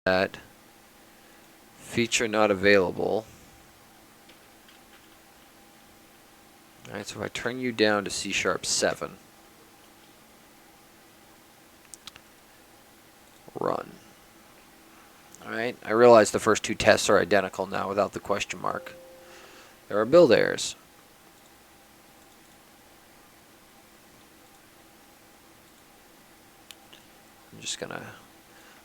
that feature not available. Alright, so if I turn you down to C#7, run. Alright, I realize the first two tests are identical now without the question mark. There are build errors. I'm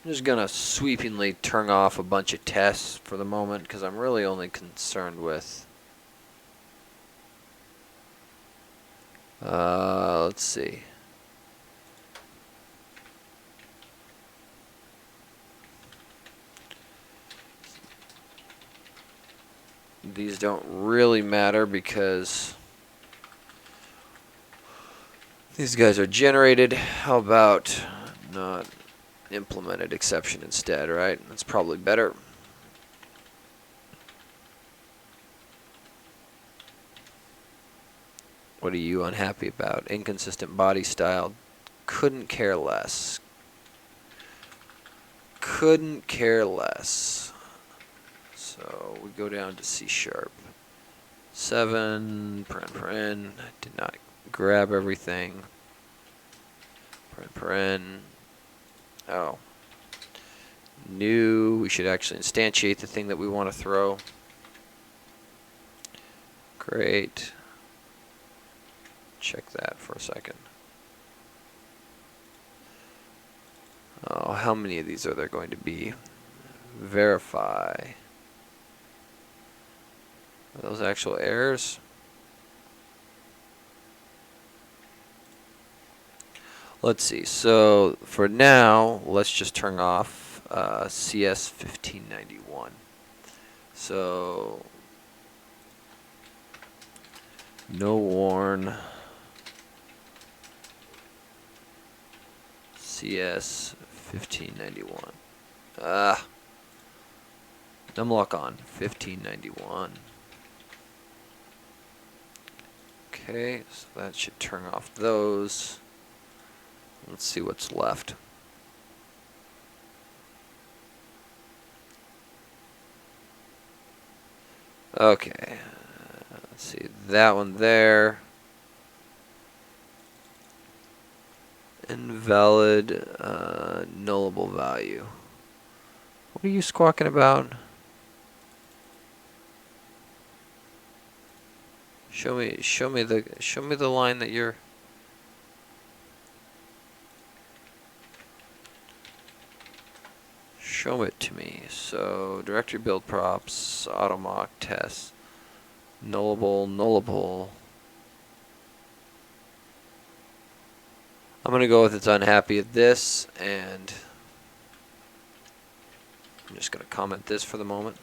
just gonna sweepingly turn off a bunch of tests for the moment because I'm really only concerned with let's see. These don't really matter because these guys are generated. How about not implemented exception instead, right? That's probably better. What are you unhappy about? Inconsistent body style. Couldn't care less. Couldn't care less. So we go down to C#7, paren. Did not grab everything. Paren. Oh. New. We should actually instantiate the thing that we want to throw. Great. Check that for a second. Oh, how many of these are there going to be? Verify. Are those actual errors? Let's see. So for now, let's just turn off CS1591. So no warn. CS1591. Numlock on 1591. Okay, so that should turn off those. Let's see what's left. Okay, let's see that one there. Invalid nullable value. What are you squawking about? Show me the line that you're. Show it to me. So directory build props, AutoMock tests, nullable. I'm going to go with it's unhappy at this, and I'm just going to comment this for the moment.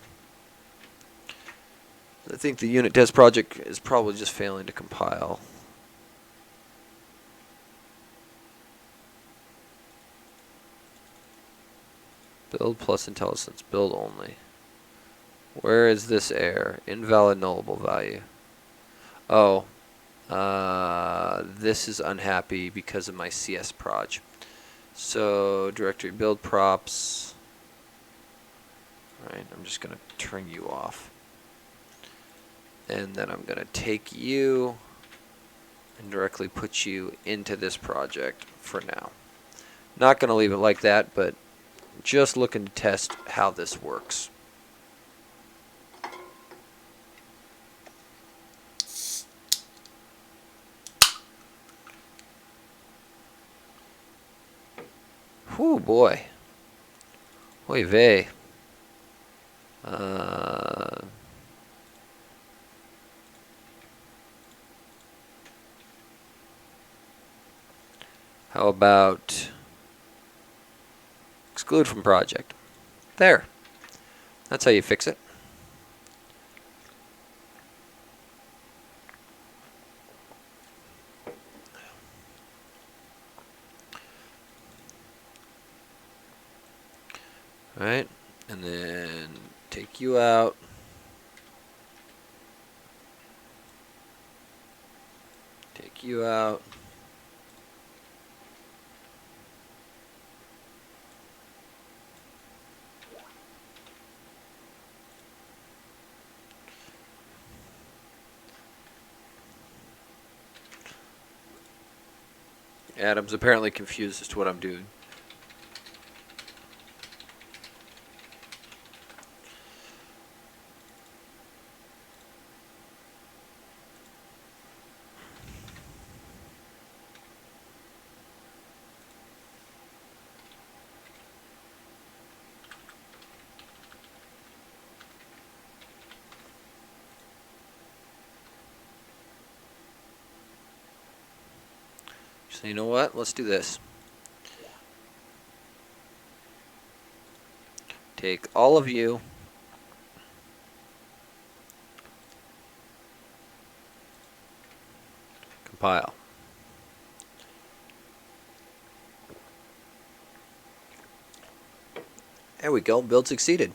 I think the unit test project is probably just failing to compile. Build plus intelligence, build only. Where is this error? Invalid nullable value. Oh. This is unhappy because of my CS proj. So directory build props. Alright, I'm just going to turn you off. And then I'm going to take you and directly put you into this project for now. Not going to leave it like that, but just looking to test how this works. Whew, boy. Oy vey. How about exclude from project? There. That's how you fix it. Alright, and then take you out. Take you out. Adam's apparently confused as to what I'm doing. So you know what? Let's do this. Take all of you. Compile. There we go. Build succeeded.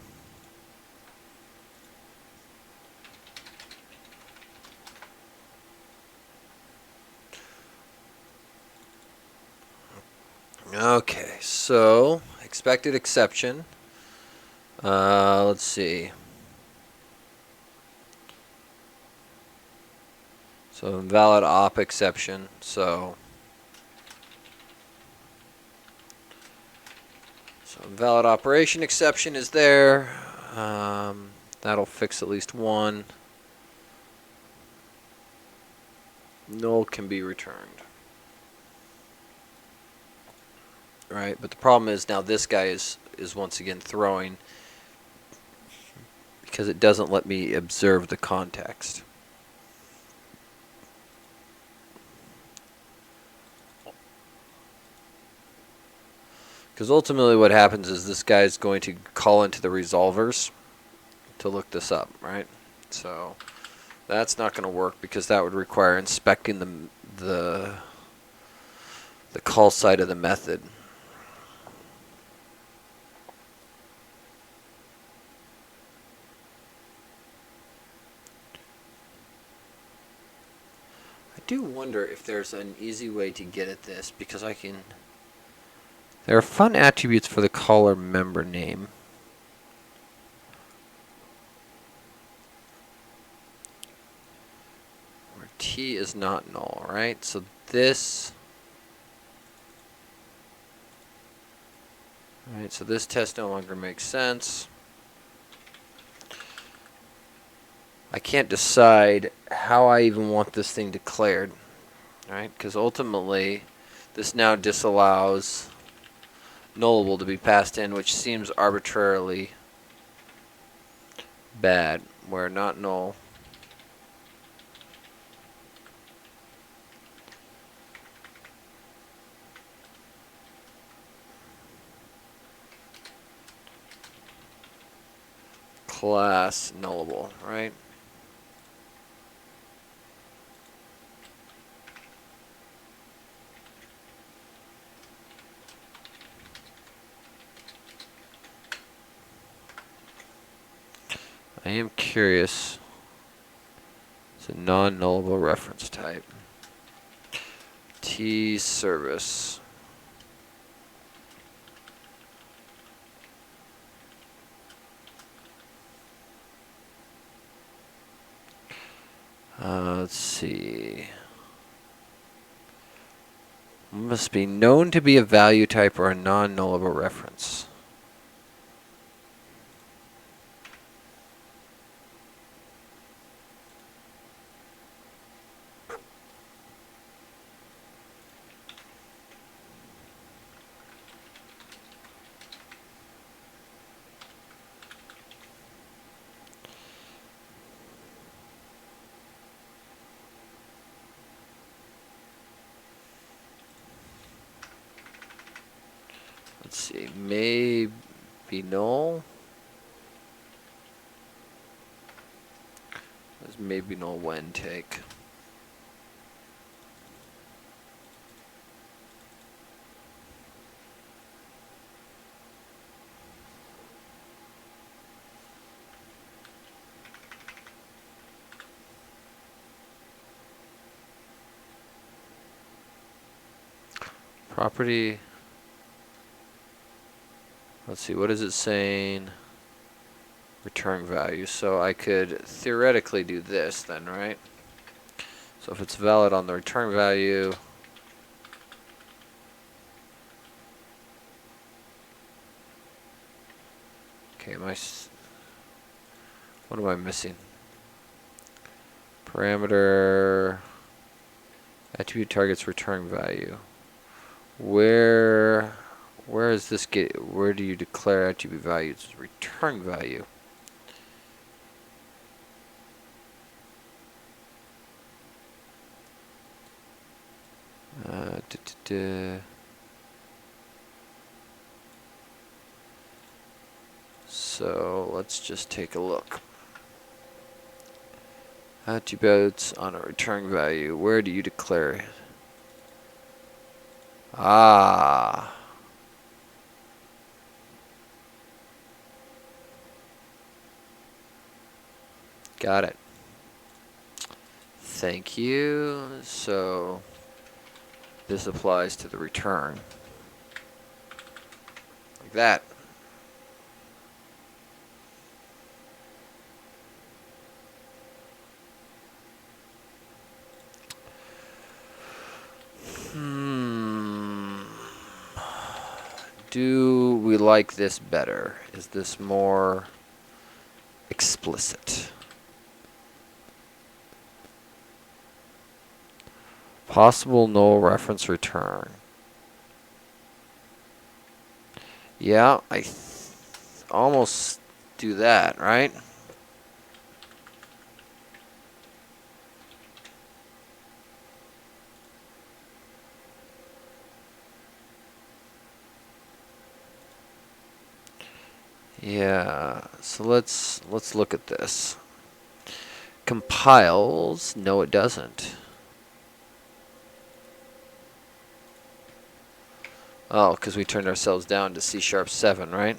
Okay, so expected exception. Let's see. So invalid op exception. So invalid operation exception is there. That'll fix at least one. Null can be returned. Right, but the problem is now this guy is once again throwing because it doesn't let me observe the context. Because ultimately what happens is this guy is going to call into the resolvers to look this up, right? So that's not going to work because that would require inspecting the call side of the method. I do wonder if there's an easy way to get at this because I can... There are fun attributes for the caller member name. Where T is not null, right? So this... Right, so this test no longer makes sense. I can't decide how I even want this thing declared, right? Because ultimately, this now disallows nullable to be passed in, which seems arbitrarily bad, where not null. Class nullable, right? I am curious. It's a non-nullable reference type. T service. Let's see. Must be known to be a value type or a non-nullable reference. Let's see, may be null. Does maybe null when take? Property. Let's see, what is it saying? Return value. So I could theoretically do this then, right? So if it's valid on the return value, Okay, what am I missing? Parameter, attribute targets return value. Where is this where do you declare attribute values? Return value. So let's just take a look. Attributes on a return value. Where do you declare it? Ah. Got it. Thank you. So this applies to the return. Like that. Do we like this better? Is this more explicit? Possible null reference return. Yeah, I almost do that, right? Yeah, so let's look at this. Compiles, no it doesn't. Oh, because we turned ourselves down to C#7, right?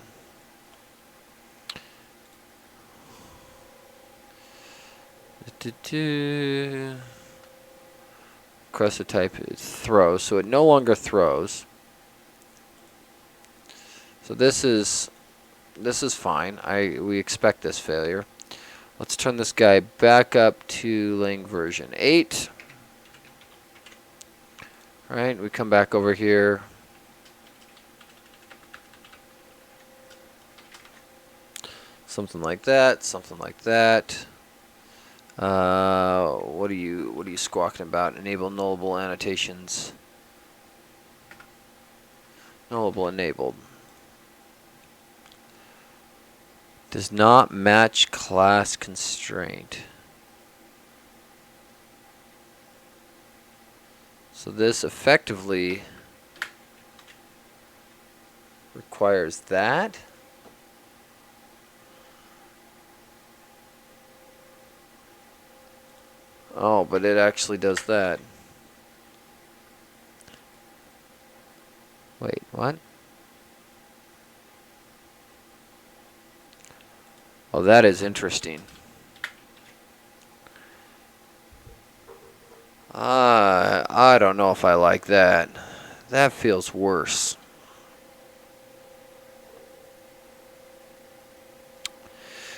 Requested type is throw, so it no longer throws. So this is fine. We expect this failure. Let's turn this guy back up to Lang version 8. Right, we come back over here. Something like that, something like that. What are you squawking about? Enable nullable annotations. Nullable enabled. Does not match class constraint. So this effectively requires that. Oh, but it actually does that. Wait, what? Oh, that is interesting. I don't know if I like that. That feels worse.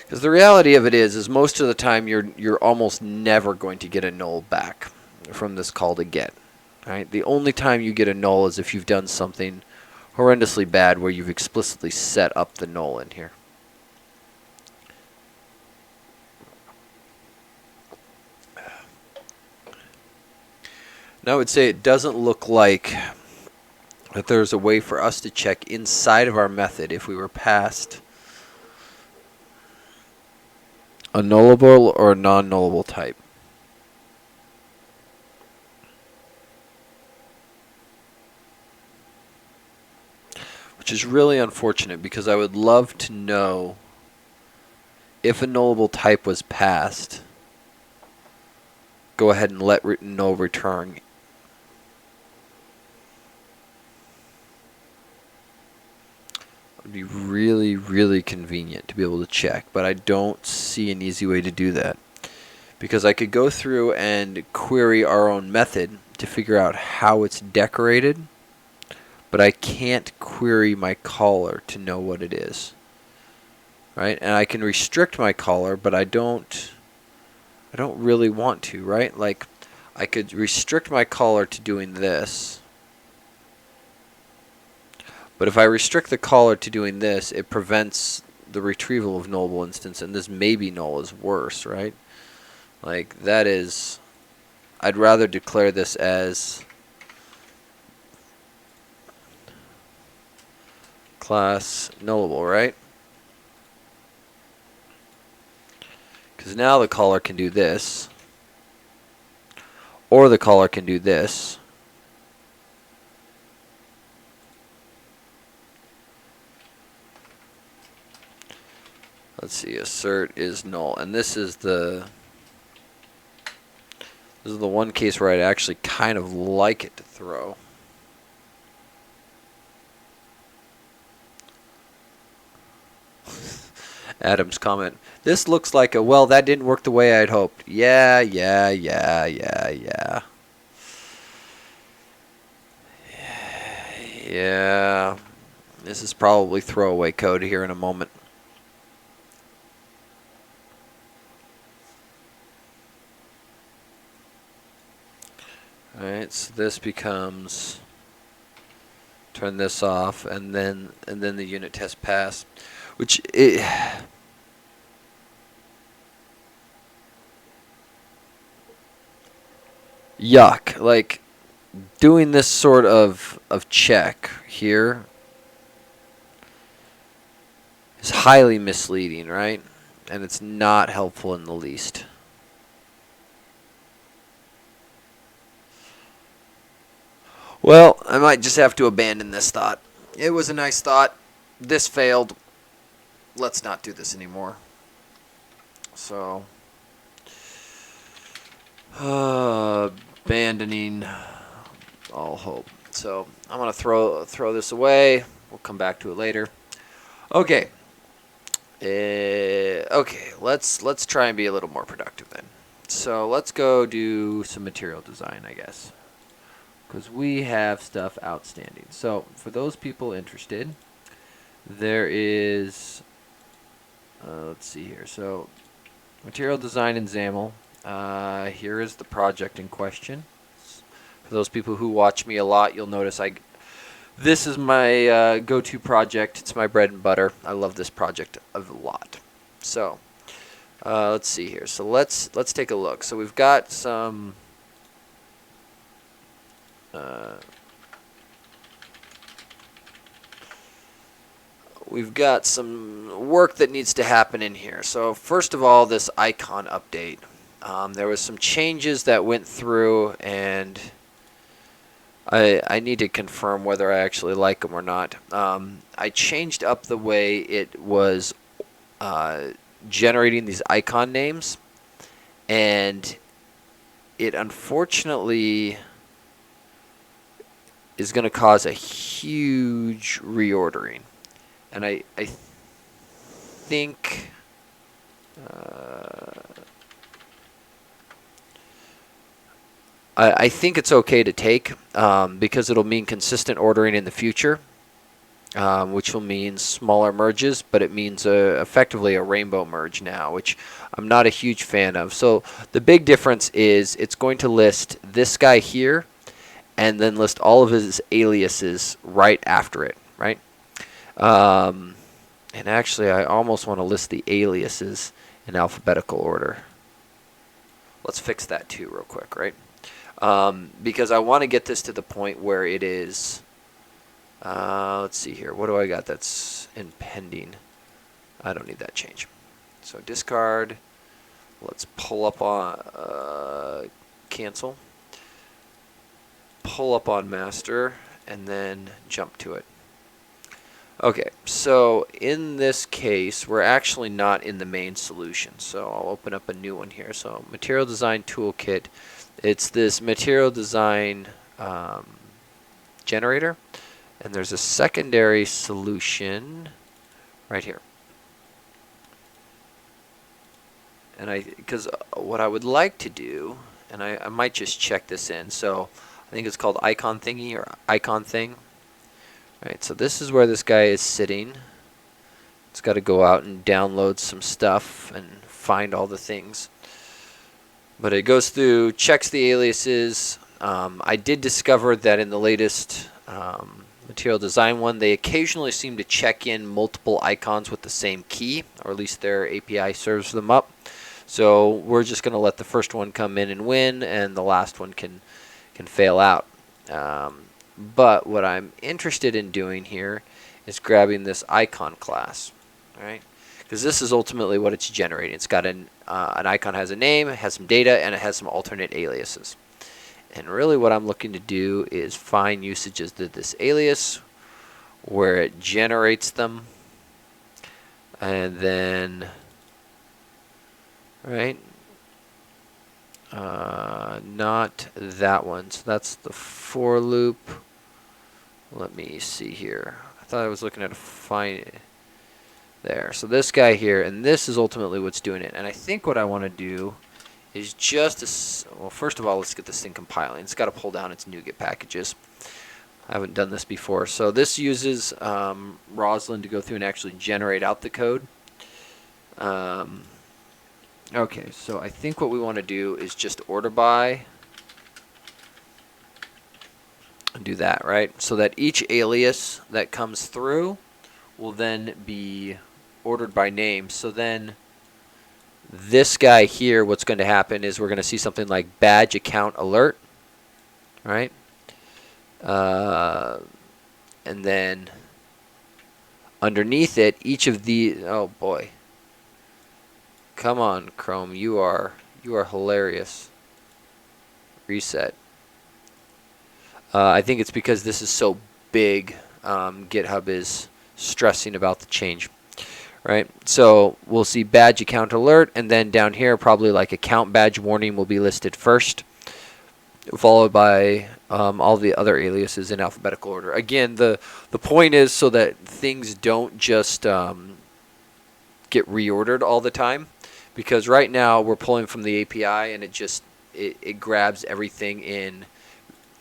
Because the reality of it is most of the time you're almost never going to get a null back from this call to get. Right? The only time you get a null is if you've done something horrendously bad where you've explicitly set up the null in here. Now I would say it doesn't look like that there's a way for us to check inside of our method if we were passed a nullable or a non-nullable type. Which is really unfortunate because I would love to know if a nullable type was passed, go ahead and let null return. It would be really, really convenient to be able to check, but I don't see an easy way to do that. Because I could go through and query our own method to figure out how it's decorated, but I can't query my caller to know what it is. Right? And I can restrict my caller, but I don't really want to, right? Like, I could restrict my caller to doing this. But if I restrict the caller to doing this, it prevents the retrieval of nullable instance, and this maybe null is worse, right? Like that is, I'd rather declare this as class nullable, right? Because now the caller can do this, or the caller can do this. Let's see, assert is null, and this is the one case where I'd actually kind of like it to throw. Adam's comment. This looks like a, well, that didn't work the way I'd hoped. Yeah. Yeah. This is probably throwaway code here in a moment. Alright, so this becomes, turn this off, and then the unit test pass, which yuck. Like doing this sort of check here is highly misleading, right? And it's not helpful in the least. Well, I might just have to abandon this thought. It was a nice thought. This failed. Let's not do this anymore. So, abandoning all hope. So I'm gonna throw this away. We'll come back to it later. Okay. Okay. Let's try and be a little more productive then. So let's go do some material design, I guess, because we have stuff outstanding. So for those people interested, there is, let's see here. So material design in XAML. Here is the project in question. For those people who watch me a lot, you'll notice this is my go-to project. It's my bread and butter. I love this project a lot. So let's see here. So let's take a look. So we've got some work that needs to happen in here. So first of all, this icon update. There was some changes that went through, and I need to confirm whether I actually like them or not. I changed up the way it was generating these icon names, and it unfortunately is going to cause a huge reordering. And I think I think it's okay to take, because it'll mean consistent ordering in the future, which will mean smaller merges, but it means effectively a rainbow merge now, which I'm not a huge fan of. So the big difference is it's going to list this guy here and then list all of his aliases right after it, right? And actually, I almost want to list the aliases in alphabetical order. Let's fix that too real quick, right? Because I want to get this to the point where it is, let's see here. What do I got that's in pending? I don't need that change. So discard. Let's pull up on cancel. Pull up on master and then jump to it. Okay, so in this case, we're actually not in the main solution. So I'll open up a new one here. So Material Design Toolkit. It's this Material Design generator. And there's a secondary solution right here. And because what I would like to do, and I might just check this in. So I think it's called icon thingy or icon thing. Right, so this is where this guy is sitting. It's got to go out and download some stuff and find all the things. But it goes through, checks the aliases. I did discover that in the latest Material design one, they occasionally seem to check in multiple icons with the same key, or at least their API serves them up. So we're just going to let the first one come in and win, and the last one can fail out. But what I'm interested in doing here is grabbing this icon class, all right? Because this is ultimately what it's generating. It's got an icon has a name, it has some data, and it has some alternate aliases. And really what I'm looking to do is find usages of this alias where it generates them, and then, right, not that one. So that's the for loop. Let me see here. I thought I was looking at a find there. So this guy here, and this is ultimately what's doing it. And I think what I want to do is well, first of all, let's get this thing compiling. It's got to pull down its NuGet packages. I haven't done this before. So this uses Roslyn to go through and actually generate out the code. Okay, so I think what we want to do is just order by and do that, right? So that each alias that comes through will then be ordered by name. So then this guy here, what's going to happen is we're going to see something like badge account alert, right? And then underneath it, each of the, oh boy, come on Chrome, you are hilarious. Reset. I think it's because this is so big. GitHub is stressing about the change. Right, so we'll see badge account alert, and then down here probably like account badge warning will be listed first, followed by all the other aliases in alphabetical order. Again, the point is so that things don't just get reordered all the time, because right now we're pulling from the API and it grabs everything in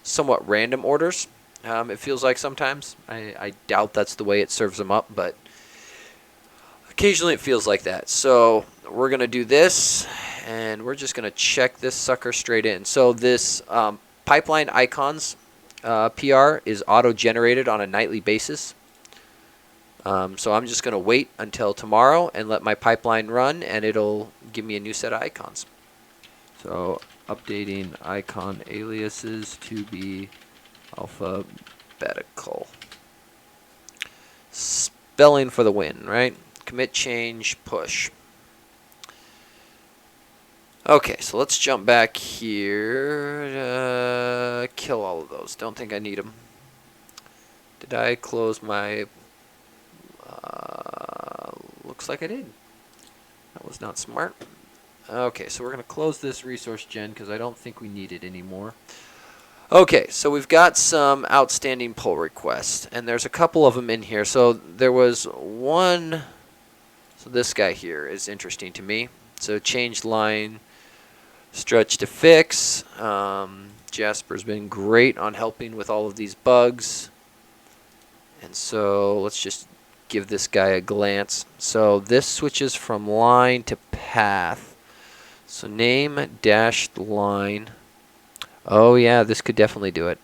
somewhat random orders. It feels like sometimes. I doubt that's the way it serves them up, but occasionally it feels like that. So we're going to do this, and we're just going to check this sucker straight in. So this pipeline icons PR is auto-generated on a nightly basis. So I'm just going to wait until tomorrow and let my pipeline run, and it'll give me a new set of icons. So updating icon aliases to be alphabetical. Spelling for the win, right? Commit, change, push. Okay, so let's jump back here. Kill all of those. Don't think I need them. Did I close my... looks like I did. That was not smart. Okay, so we're going to close this resource gen because I don't think we need it anymore. Okay, so we've got some outstanding pull requests, and there's a couple of them in here. So there was one... So this guy here is interesting to me. So change line, stretch to fix. Jasper's been great on helping with all of these bugs. And so let's just give this guy a glance. So this switches from line to path. So name dashed line. Oh yeah, this could definitely do it.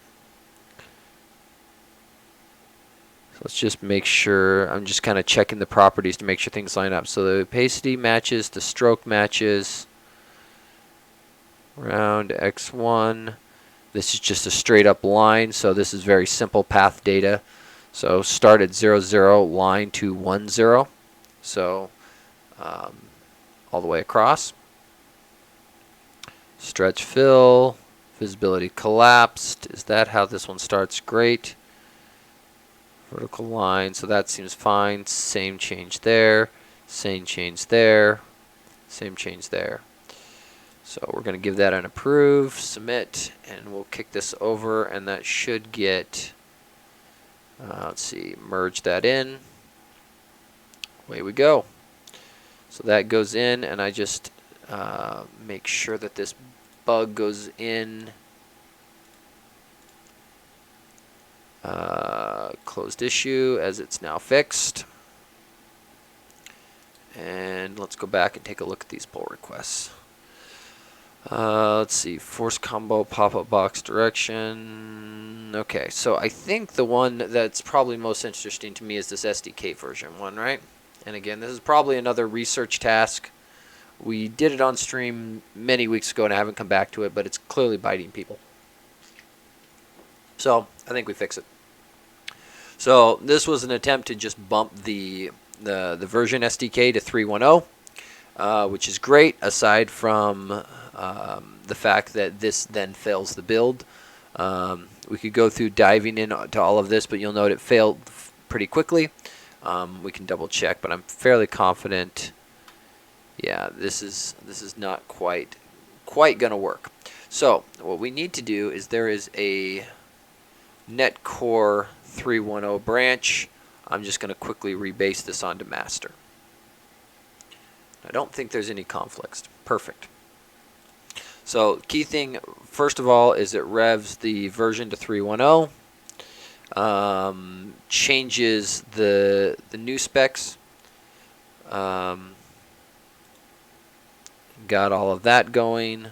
Let's just make sure, I'm just kind of checking the properties to make sure things line up. So the opacity matches, the stroke matches. Round X1. This is just a straight up line, so this is very simple path data. So start at 0, 0, line to 1, 0. So all the way across. Stretch fill, visibility collapsed. Is that how this one starts? Great. Vertical line, so that seems fine. Same change there, same change there, same change there. So we're going to give that an approve, submit, and we'll kick this over, and that should get, let's see, merge that in. Away we go. So that goes in, and I just make sure that this bug goes in. Closed issue as it's now fixed. And let's go back and take a look at these pull requests. Let's see, force combo, pop-up box direction. Okay, so I think the one that's probably most interesting to me is this SDK version one, right? And again, this is probably another research task. We did it on stream many weeks ago and I haven't come back to it, but it's clearly biting people. So I think we fix it. So this was an attempt to just bump the version SDK to 3.10, which is great, aside from the fact that this then fails the build. We could go through diving into all of this, but you'll note it failed pretty quickly. We can double check, but I'm fairly confident. Yeah, this is not quite gonna work. So what we need to do is there is a netcore 3.10 branch. I'm just going to quickly rebase this onto master. I don't think there's any conflicts. Perfect. So key thing, first of all, is it revs the version to 3.10. Changes the new specs. Got all of that going.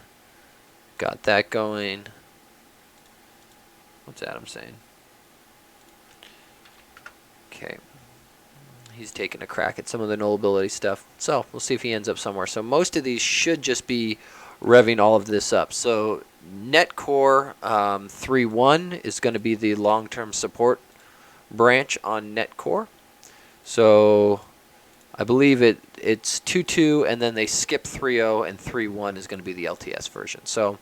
Got that going. What's Adam saying? Okay. He's taking a crack at some of the nullability stuff. So we'll see if he ends up somewhere. So most of these should just be revving all of this up. So netcore 3.1 is going to be the long-term support branch on netcore. So I believe it's 2.2 and then they skip 3.0 and 3.1 is going to be the LTS version. So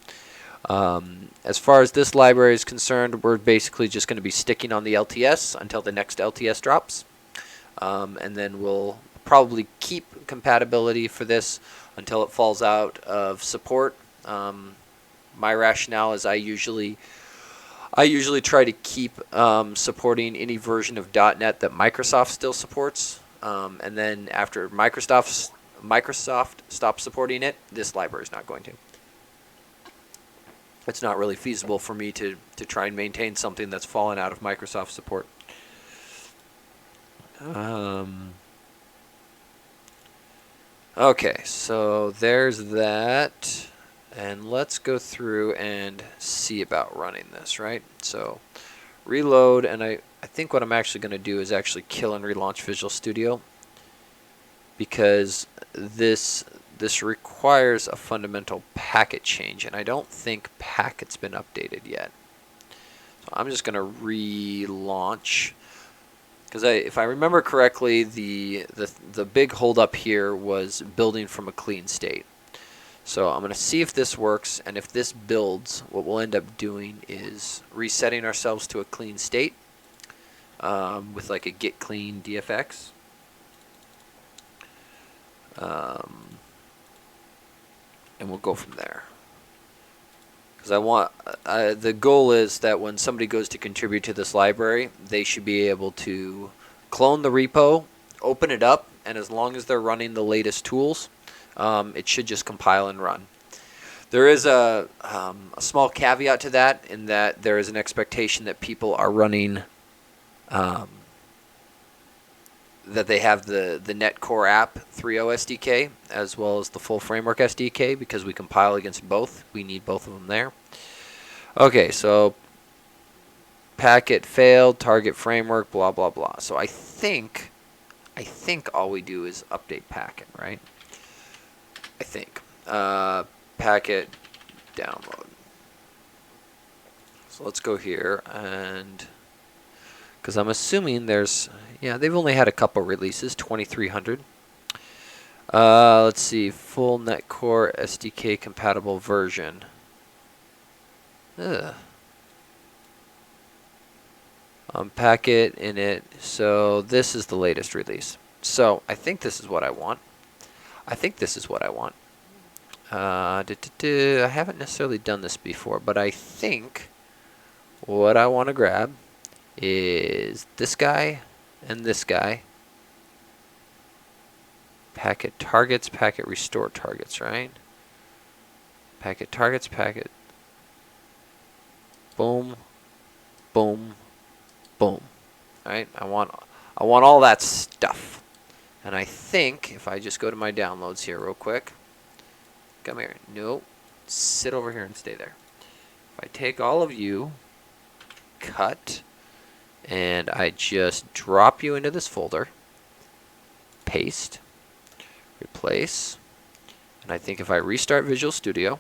as far as this library is concerned, we're basically just going to be sticking on the LTS until the next LTS drops. And then we'll probably keep compatibility for this until it falls out of support. My rationale is I usually try to keep supporting any version of .NET that Microsoft still supports. And then after Microsoft stops supporting it, this library is not going to. It's not really feasible for me to try and maintain something that's fallen out of Microsoft support. Okay, so there's that. And let's go through and see about running this, right? So reload, and I think what I'm actually going to do is actually kill and relaunch Visual Studio, because this requires a fundamental packet change, and I don't think packet's been updated yet. So I'm just going to relaunch, because if I remember correctly, the big holdup here was building from a clean state. So I'm going to see if this works, and if this builds, what we'll end up doing is resetting ourselves to a clean state with like a git clean dfx. And we'll go from there. Because I want the goal is that when somebody goes to contribute to this library, they should be able to clone the repo, open it up, and as long as they're running the latest tools, it should just compile and run. There is a small caveat to that, in that there is an expectation that people are running, that they have the netcore app 3.0 SDK as well as the full framework SDK, because we compile against both. We need both of them there. Okay, so packet failed, target framework, blah blah blah. So I think all we do is update packet, right? I think packet download. So let's go here, and because I'm assuming there's, yeah, they've only had a couple releases, 2300. Let's see, full netcore SDK compatible version. Packet init. So this is the latest release. So I think this is what I want. I haven't necessarily done this before, but I think what I want to grab is this guy and this guy. Packet targets, packet restore targets, right? Packet targets, packet. Boom, boom, boom. Right? I want all that stuff. And I think if I just go to my downloads here real quick. Come here. Nope. sit over here and stay there. If I take all of you, cut, and I just drop you into this folder, paste, replace, and I think if I restart Visual Studio,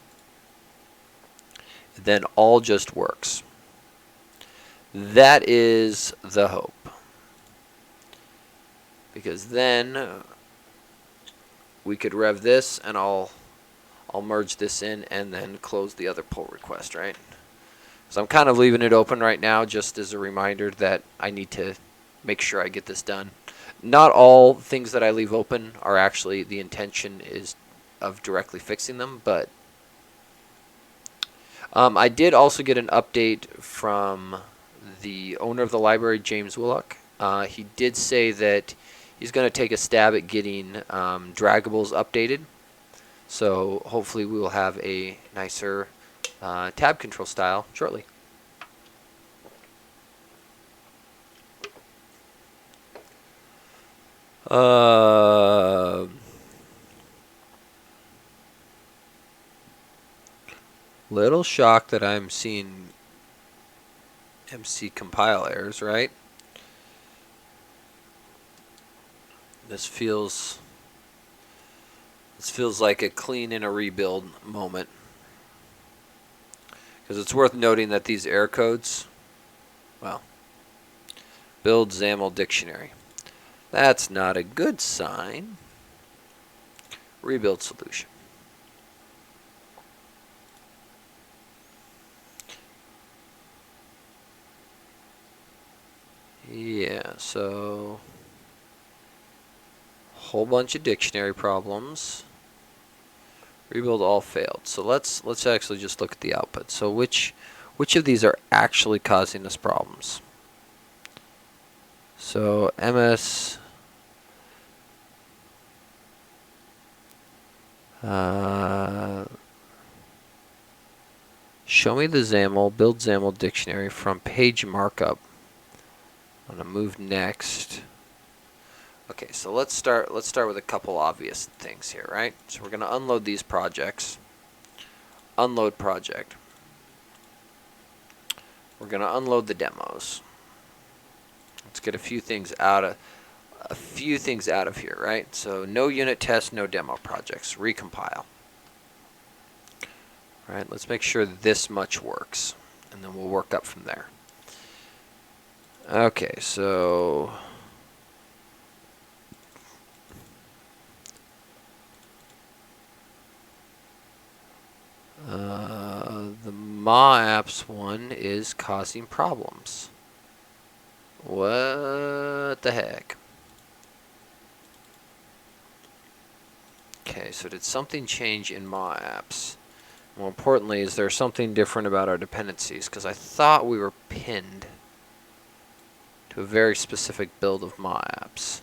then all just works. That is the hope. Because then we could rev this, and I'll merge this in and then close the other pull request, right? So I'm kind of leaving it open right now just as a reminder that I need to make sure I get this done. Not all things that I leave open are actually the intention is of directly fixing them, but I did also get an update from the owner of the library, James Willock. He did say that he's going to take a stab at getting draggables updated. So hopefully we will have a nicer tab control style shortly. Little shocked that I'm seeing MC compile errors, right? This feels like a clean and a rebuild moment. Because it's worth noting that these error codes, well, build XAML dictionary. That's not a good sign. Rebuild solution. Yeah, so whole bunch of dictionary problems. Rebuild all failed. So let's actually just look at the output. So which of these are actually causing us problems? So MS show me the XAML, build XAML dictionary from page markup. I'm gonna move next. Okay, so let's start with a couple obvious things here, right? So we're gonna unload these projects. Unload project. We're gonna unload the demos. Let's get a few things out of here, right? So no unit tests, no demo projects. Recompile. All right, let's make sure this much works, and then we'll work up from there. Okay, so the MAApps one is causing problems. What the heck? Okay, so did something change in MAApps? More importantly, is there something different about our dependencies? Because I thought we were pinned to a very specific build of MAApps,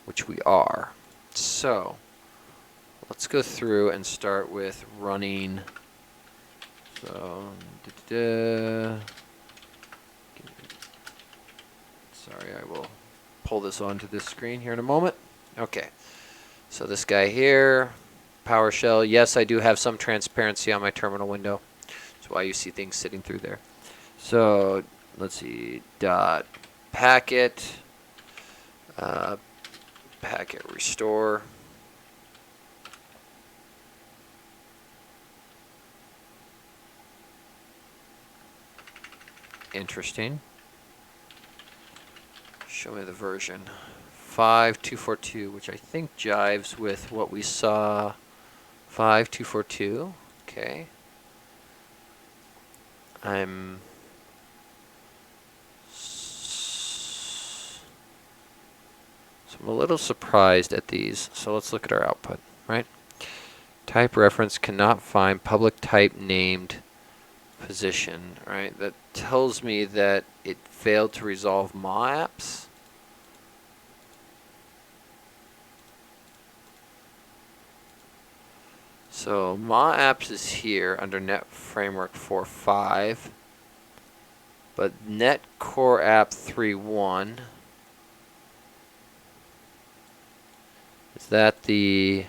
which we are. So let's go through and start with running. So, sorry, I will pull this onto this screen here in a moment. Okay, so this guy here, PowerShell. Yes, I do have some transparency on my terminal window. That's why you see things sitting through there. So let's see, dot packet, packet restore. Interesting. Show me the version. 5.242, which I think jives with what we saw. 5.242. Okay. I'm a little surprised at these. So let's look at our output, right? Type reference cannot find public type named position, right? That tells me that it failed to resolve MAApps. So MAApps is here under Net Framework 4.5, but Net Core App 3.1, is that the...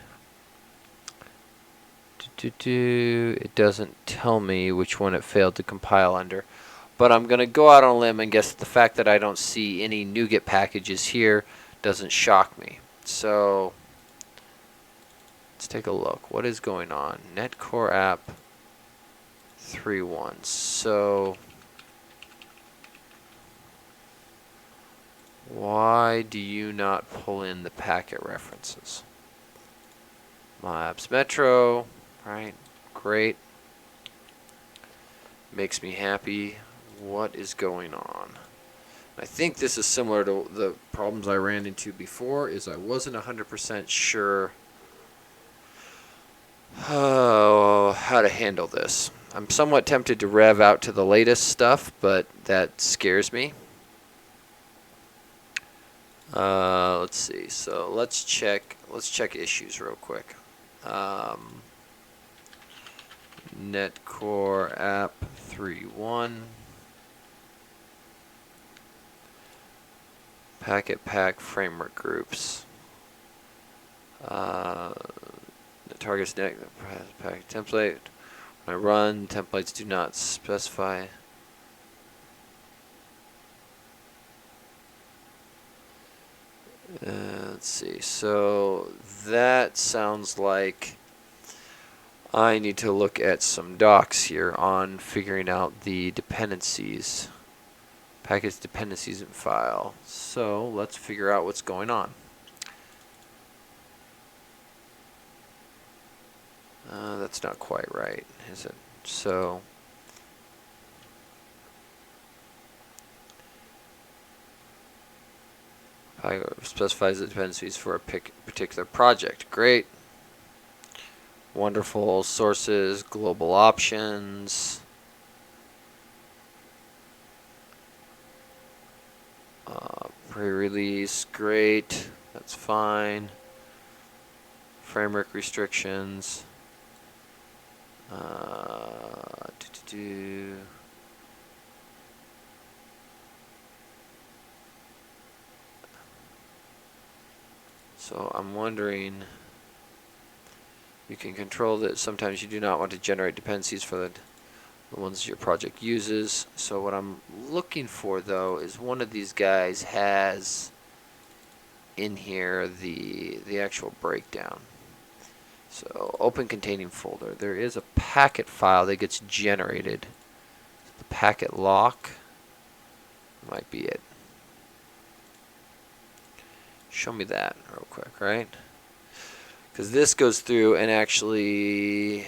It doesn't tell me which one it failed to compile under. But I'm going to go out on a limb and guess that the fact that I don't see any NuGet packages here doesn't shock me. So let's take a look. What is going on? Netcore app 3.1. So why do you not pull in the packet references? My apps Metro, right? Great. Makes me happy. What is going on? I think this is similar to the problems I ran into before, is I wasn't 100% sure how to handle this. I'm somewhat tempted to rev out to the latest stuff, but that scares me. Let's see. So let's check issues real quick. Netcore app 3.1. Packet pack framework groups. The target's net packet template. When I run, templates do not specify. Let's see. So that sounds like I need to look at some docs here on figuring out the dependencies. Package dependencies in file. So let's figure out what's going on. That's not quite right, is it? So specifies the dependencies for a particular project. Great. Wonderful. Sources, global options. Pre-release, great. That's fine. Framework restrictions. So I'm wondering, you can control that. Sometimes you do not want to generate dependencies for the ones your project uses. So what I'm looking for, though, is one of these guys has in here the actual breakdown. So open containing folder. There is a packet file that gets generated. The packet lock might be it. Show me that real quick, right? Because this goes through and actually...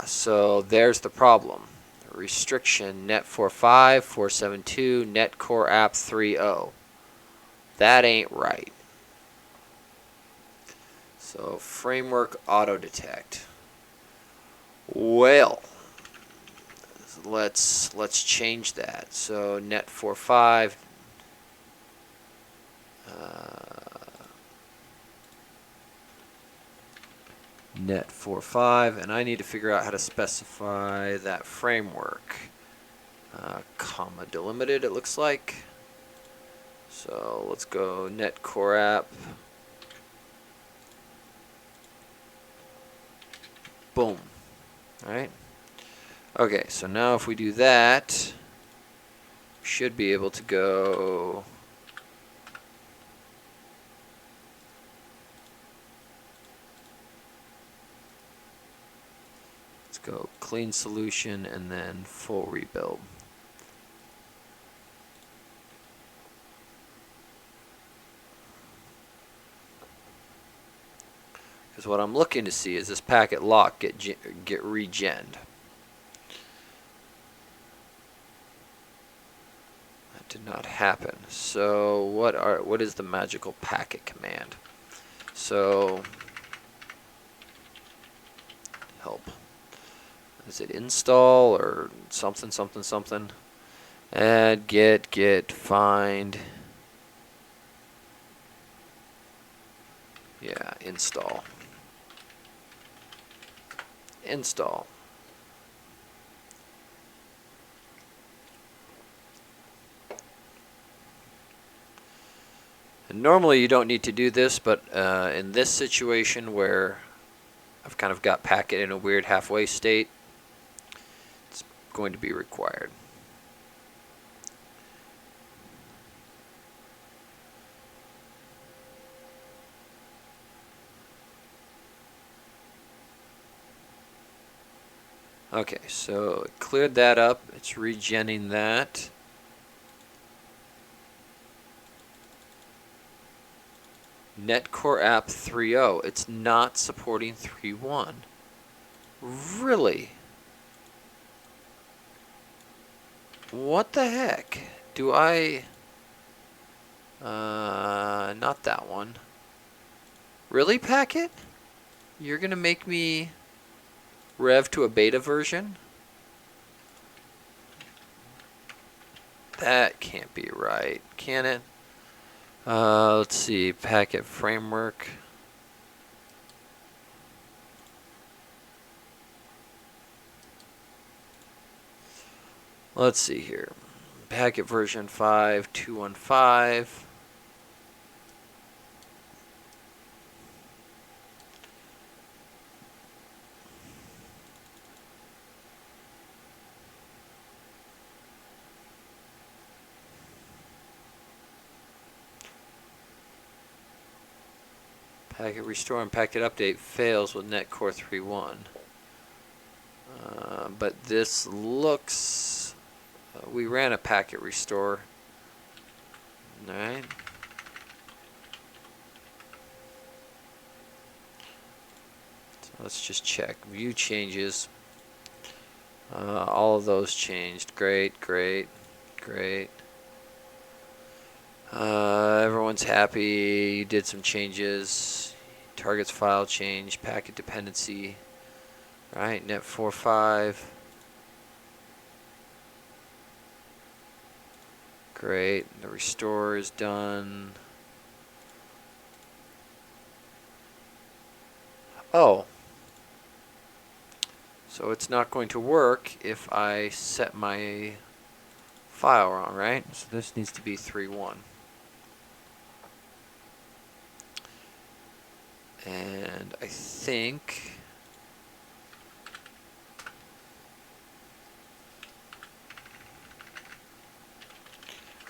so there's the problem. Restriction net45 472 netcore app 3.0. That ain't right. So framework auto detect. Well, let's change that. So net45 net45, and I need to figure out how to specify that framework. Comma delimited, it looks like. So let's go netcore app. Boom. All right. Okay, so now if we do that, we should be able to go. Let's go clean solution and then full rebuild. Because what I'm looking to see is this packet lock get regened. That did not happen. So what is the magical packet command? So help. Is it install or something something something? Add get find. Yeah, install. Install. And normally you don't need to do this, but in this situation where I've kind of got packet in a weird halfway state. It's going to be required. Okay, so it cleared that up. It's regenning that. Netcore app 3.0. It's not supporting 3.1. Really? What the heck? Do I... not that one. Really, Packet? You're gonna make me rev to a beta version? That can't be right, can it? Let's see, Packet framework. Let's see here. Packet version 5.215. Packet restore and packet update fails with Netcore 3.1. But this looks... we ran a packet restore. Alright. So let's just check. View changes. All of those changed. Great, great, great. Everyone's happy. You did some changes. Targets file change. Packet dependency. Right, net 4.5. Great. The restore is done. Oh. So it's not going to work if I set my file wrong, right? So this needs to be 3.1. And I think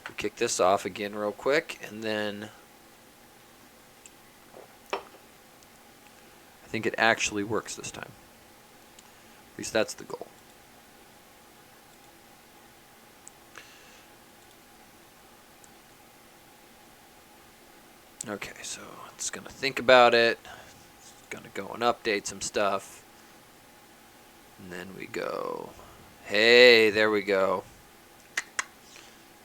we'll kick this off again real quick, and then I think it actually works this time. At least that's the goal. Okay, so it's going to think about it. It's going to go and update some stuff. And then we go, hey, there we go.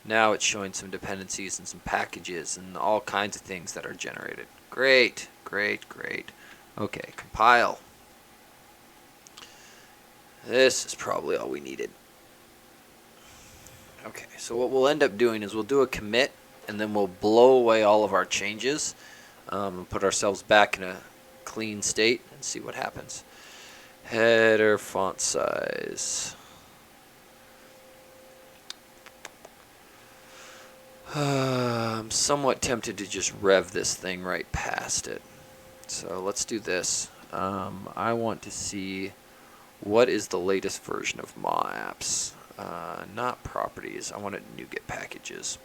Now it's showing some dependencies and some packages and all kinds of things that are generated. Great, great, great. Okay, compile. This is probably all we needed. Okay, so what we'll end up doing is we'll do a commit, and then we'll blow away all of our changes and put ourselves back in a clean state and see what happens. Header font size. I'm somewhat tempted to just rev this thing right past it. So let's do this. I want to see what is the latest version of MAWApps. Not properties. I want it NuGet packages.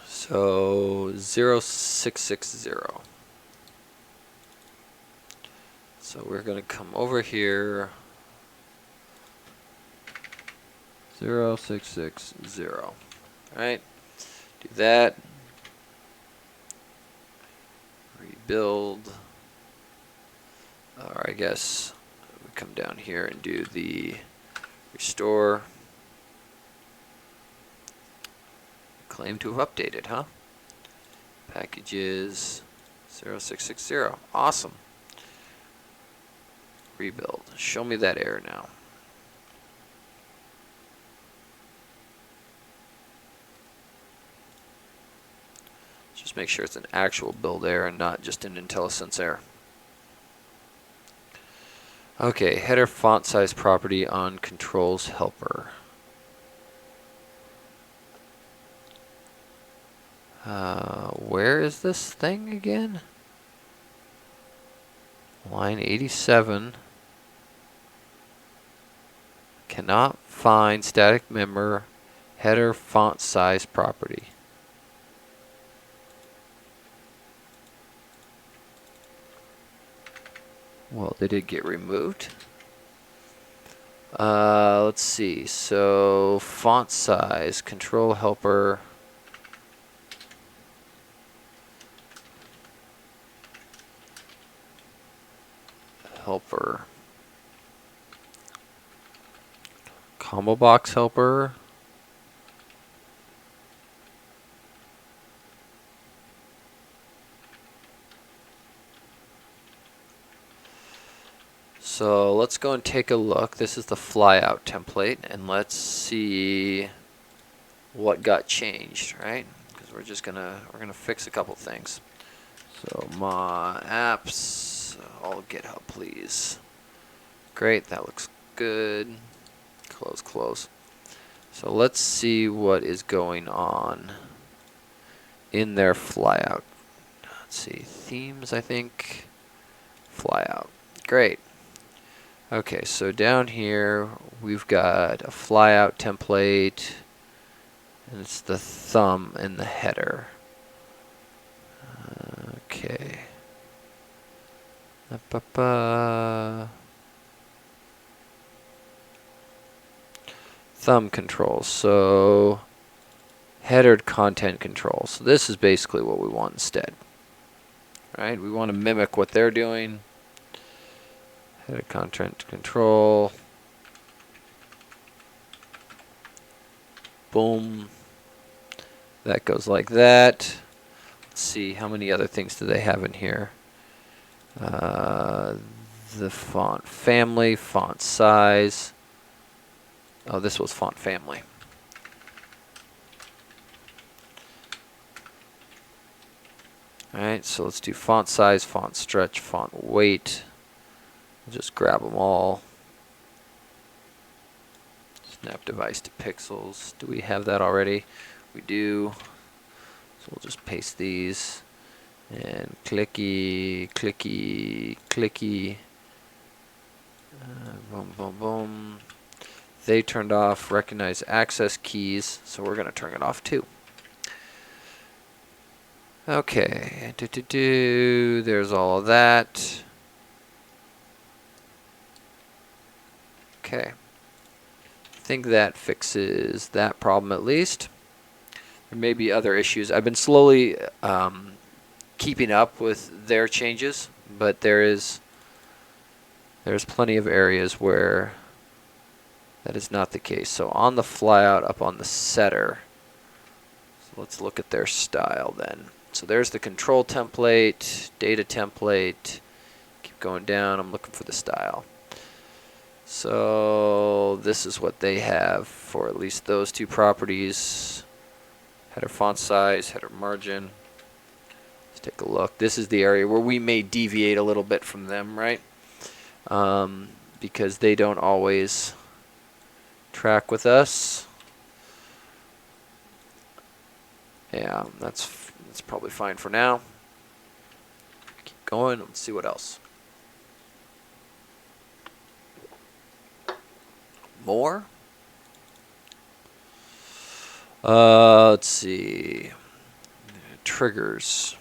So 0660. So we're going to come over here. 0660. All right. Do that. Rebuild. Or I guess we come down here and do the restore. Claim to have updated, huh? Packages 0660. Awesome. Rebuild. Show me that error now. Just make sure it's an actual build error and not just an IntelliSense error. Okay, header font size property on controls helper. Where is this thing again? Line 87. Cannot find static member header font size property. Well, did it get removed? Let's see. So font size, control helper. Combo box helper. So let's go and take a look. This is the Flyout template, and let's see what got changed, right? Because we're gonna fix a couple things. So my apps, all GitHub, please. Great, that looks good. Close, close. So let's see what is going on in their Flyout. Let's see, themes, I think. Flyout. Great. Okay, so down here we've got a Flyout template, and it's the thumb and the header. Okay. Thumb controls. So headered content control. So this is basically what we want instead. Right? We want to mimic what they're doing. Header content control. Boom. That goes like that. Let's see, how many other things do they have in here? The font family, font size. Oh, this was font family. Alright, so let's do font size, font stretch, font weight. We'll just grab them all. Snap device to pixels. Do we have that already? We do. So we'll just paste these. And clicky, clicky, clicky. Boom, boom, boom. They turned off recognize access keys, so we're going to turn it off too. Okay, there's all of that. Okay, I think that fixes that problem at least. There may be other issues. I've been slowly keeping up with their changes, but there's plenty of areas where that is not the case. So on the Flyout up on the setter, so let's look at their style then. So there's the control template, data template. Keep going down. I'm looking for the style. So this is what they have for at least those two properties. Header font size, header margin. Let's take a look. This is the area where we may deviate a little bit from them, right? Because they don't always track with us. Yeah, that's probably fine for now. Keep going. Let's see what else. More. Let's see. Triggers.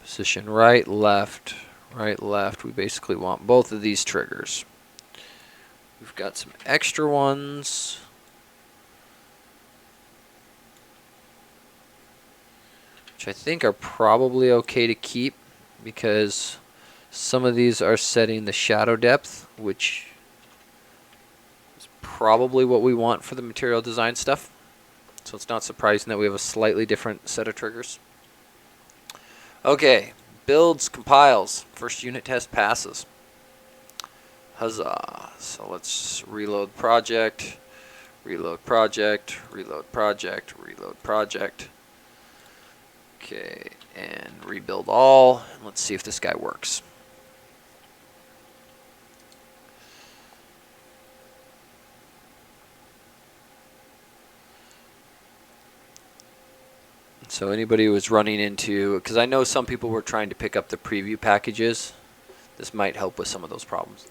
Position right, left, right, left. We basically want both of these triggers. We've got some extra ones. Which I think are probably okay to keep because some of these are setting the shadow depth, which is probably what we want for the material design stuff. So it's not surprising that we have a slightly different set of triggers. Okay, builds, compiles, first unit test passes. Huzzah. So let's reload project, reload project, reload project, reload project. Okay, and rebuild all. And let's see if this guy works. So anybody who was running into, because I know some people were trying to pick up the preview packages, this might help with some of those problems.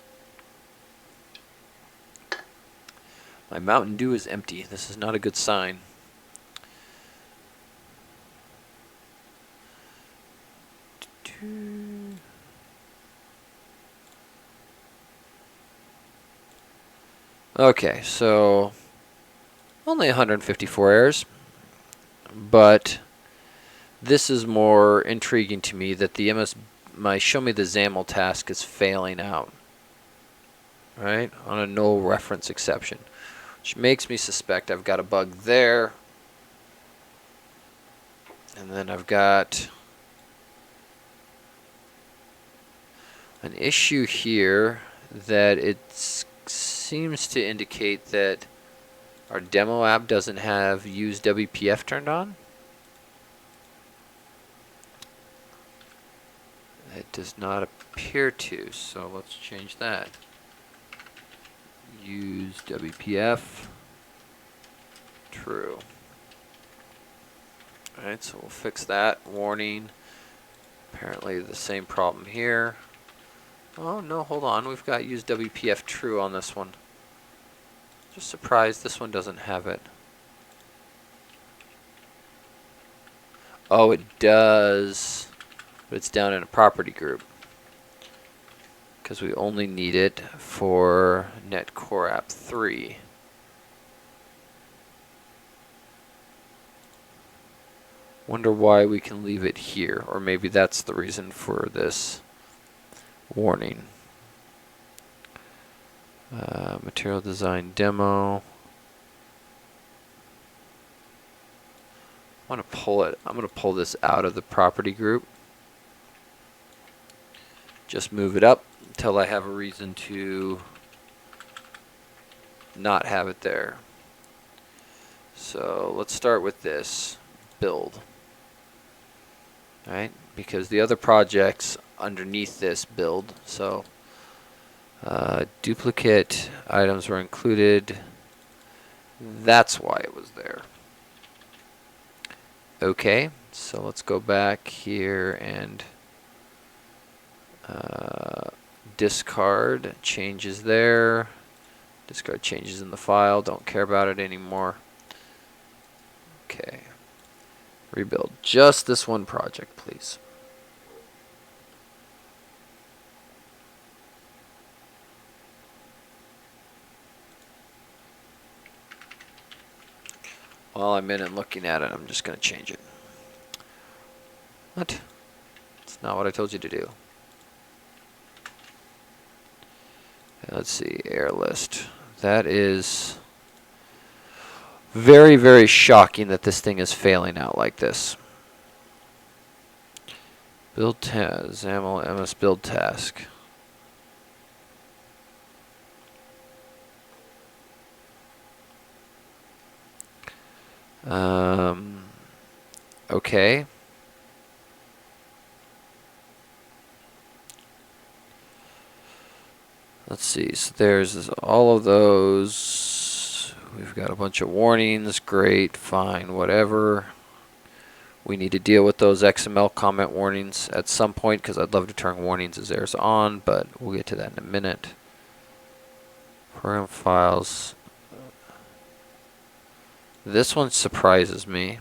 My Mountain Dew is empty. This is not a good sign. Okay, so only 154 errors, but this is more intriguing to me that the my show me the XAML task is failing out, right, on a no reference exception, which makes me suspect I've got a bug there, and then I've got an issue here that it seems to indicate that our demo app doesn't have use WPF turned on. It does not appear to, so let's change that. Use WPF, true. Alright, so we'll fix that. Warning, apparently the same problem here. Oh no, hold on, we've got use WPF true on this one. Just surprised this one doesn't have it. Oh, it does, but it's down in a property group because we only need it for Net Core App 3. Wonder why we can leave it here, or maybe that's the reason for this warning. Material design demo. I want to pull it. I'm going to pull this out of the property group. Just move it up until I have a reason to not have it there. So let's start with this build. Right? Because the other projects underneath this build, so duplicate items were included. That's why it was there. Okay, so let's go back here and discard changes there. Discard changes in the file. Don't care about it anymore. Okay. Rebuild just this one project, please. While I'm in and looking at it, I'm just going to change it. What? That's not what I told you to do. Let's see, error list. That is very, very shocking that this thing is failing out like this. Build task, XAML MS build task. Okay. Let's see, so there's all of those. We've got a bunch of warnings. Great, fine, whatever. We need to deal with those XML comment warnings at some point because I'd love to turn warnings as errors on, but we'll get to that in a minute. Program files. This one surprises me.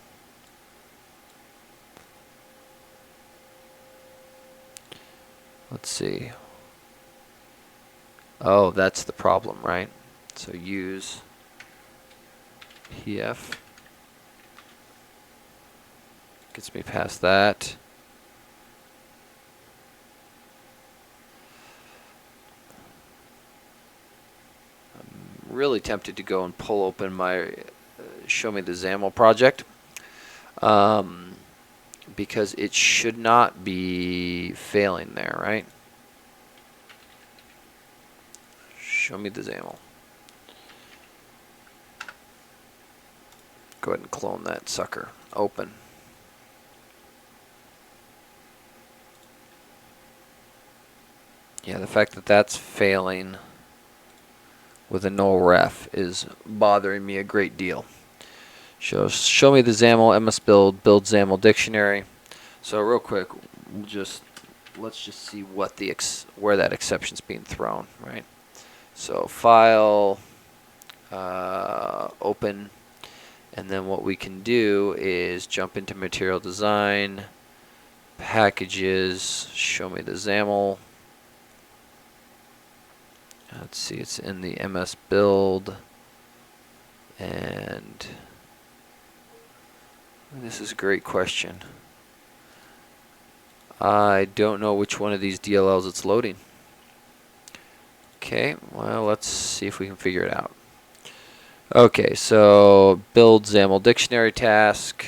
Let's see. Oh, that's the problem, right? So use PF. Gets me past that. I'm really tempted to go and pull open my show me the XAML project because it should not be failing there, right? Show me the XAML. Go ahead and clone that sucker. Open. Yeah, the fact that that's failing with a null ref is bothering me a great deal. Show me the XAML MS build XAML dictionary. So real quick, let's just see what where that exception's being thrown, right? So file, open, and then what we can do is jump into material design, packages, show me the XAML. Let's see, it's in the MS build, and this is a great question. I don't know which one of these DLLs it's loading. Okay, well, let's see if we can figure it out. Okay, so build XAML dictionary task,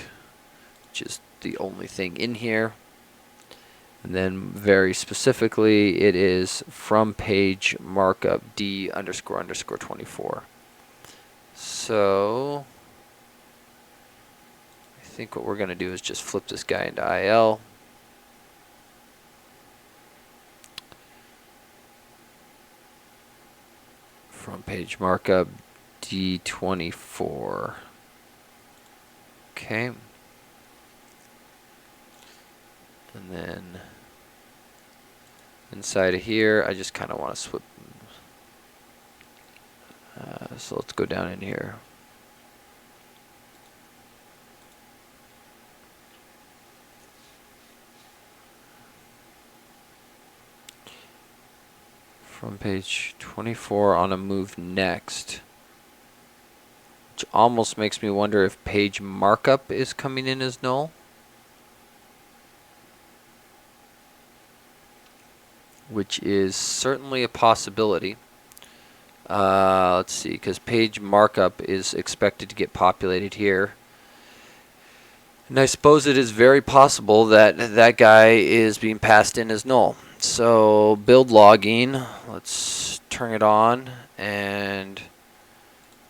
which is the only thing in here. And then very specifically, it is from page markup D__24. So I think what we're going to do is just flip this guy into IL. From page markup D24. Okay. And then inside of here, I just kind of want to swip. So let's go down in here. From page 24 on a move next, which almost makes me wonder if page markup is coming in as null. Which is certainly a possibility. Let's see, because page markup is expected to get populated here. And I suppose it is very possible that that guy is being passed in as null. So build logging, let's turn it on and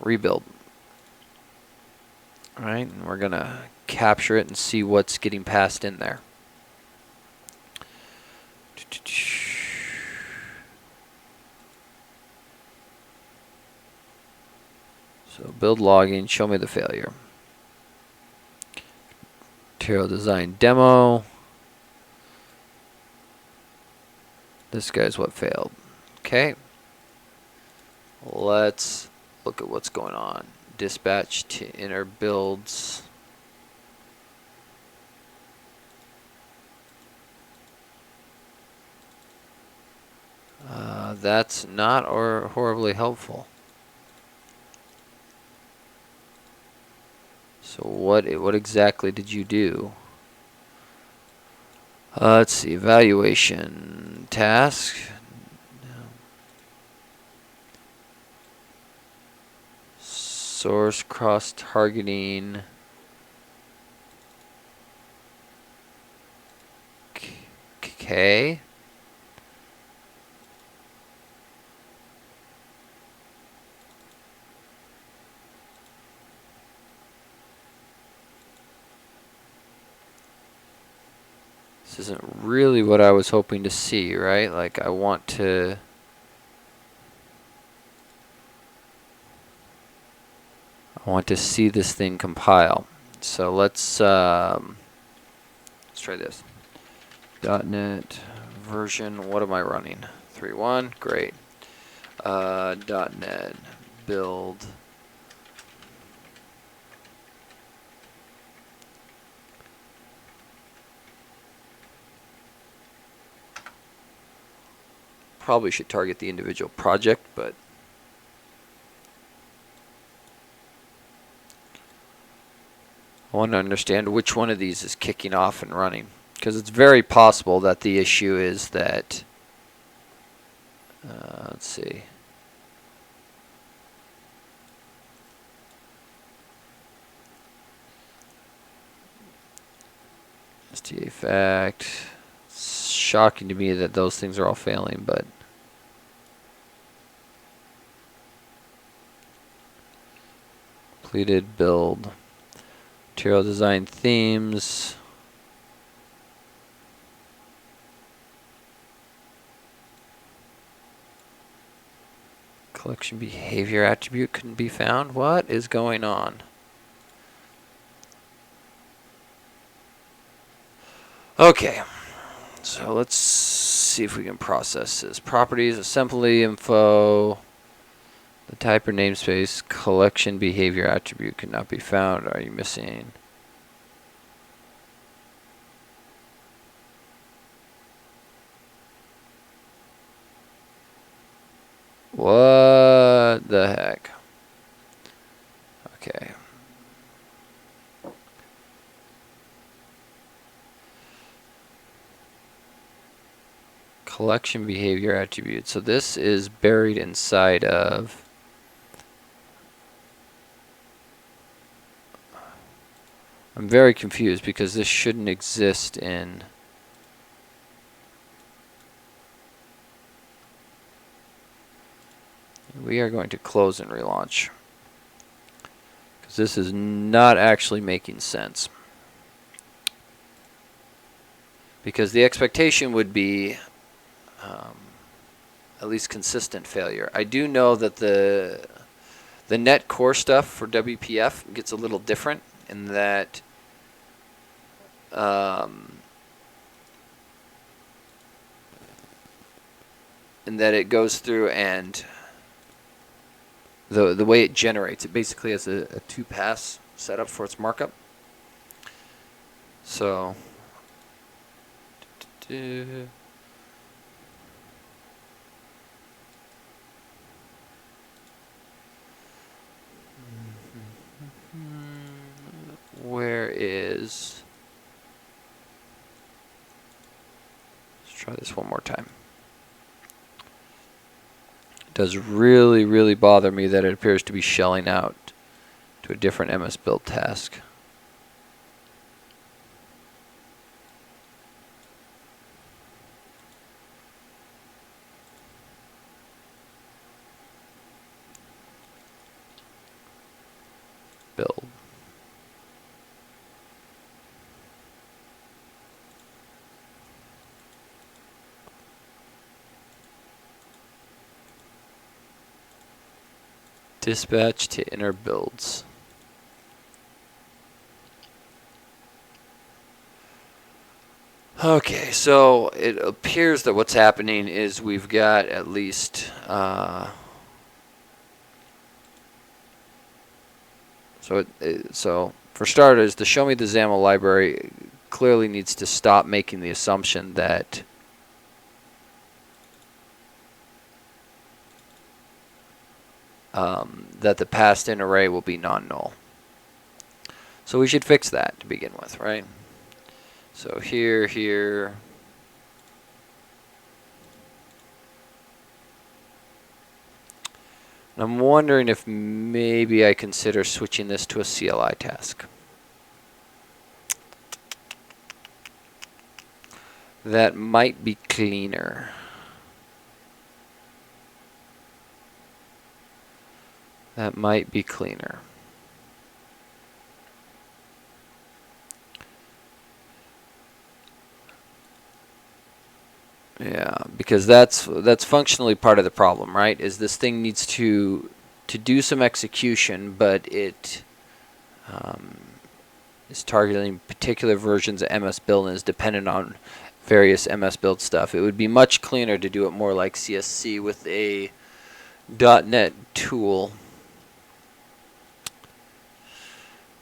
rebuild. All right, and we're going to capture it and see what's getting passed in there. So build logging, show me the failure. Material design demo. This guy's what failed. Okay. Let's look at what's going on. Dispatch to inner builds. That's not horribly helpful. So what exactly did you do? Let's see, evaluation task. Source cross targeting. Okay. This isn't really what I was hoping to see, right? Like I want to see this thing compile. So let's try this. .NET version, what am I running? 3.1, great. .NET build. Probably should target the individual project, but I want to understand which one of these is kicking off and running, because it's very possible that the issue is that, let's see, STA fact. It's shocking to me that those things are all failing, but completed build. Material design themes. Collection behavior attribute couldn't be found. What is going on? Okay, so let's see if we can process this. Properties, assembly info, the type or namespace, collection behavior attribute cannot be found. Are you missing? What the heck? Okay. Collection behavior attribute. So this is buried inside of I'm very confused because this shouldn't exist in we are going to close and relaunch because this is not actually making sense. Because the expectation would be at least consistent failure. I do know that the net core stuff for WPF gets a little different in that it goes through and the way it generates, it basically has a two-pass setup for its markup. So where is, let's try this one more time. It does really, really bother me that it appears to be shelling out to a different MS build task. Build. Dispatch to inner builds. Okay, so it appears that what's happening is we've got at least so for starters, the show me the XAML library clearly needs to stop making the assumption that that the passed in array will be non-null. So we should fix that to begin with, right? So here. I'm wondering if maybe I consider switching this to a CLI task. That might be cleaner. That might be cleaner. Yeah, because that's functionally part of the problem, right? Is this thing needs to do some execution, but it is targeting particular versions of MS Build and is dependent on various MS Build stuff. It would be much cleaner to do it more like CSC with a .NET tool.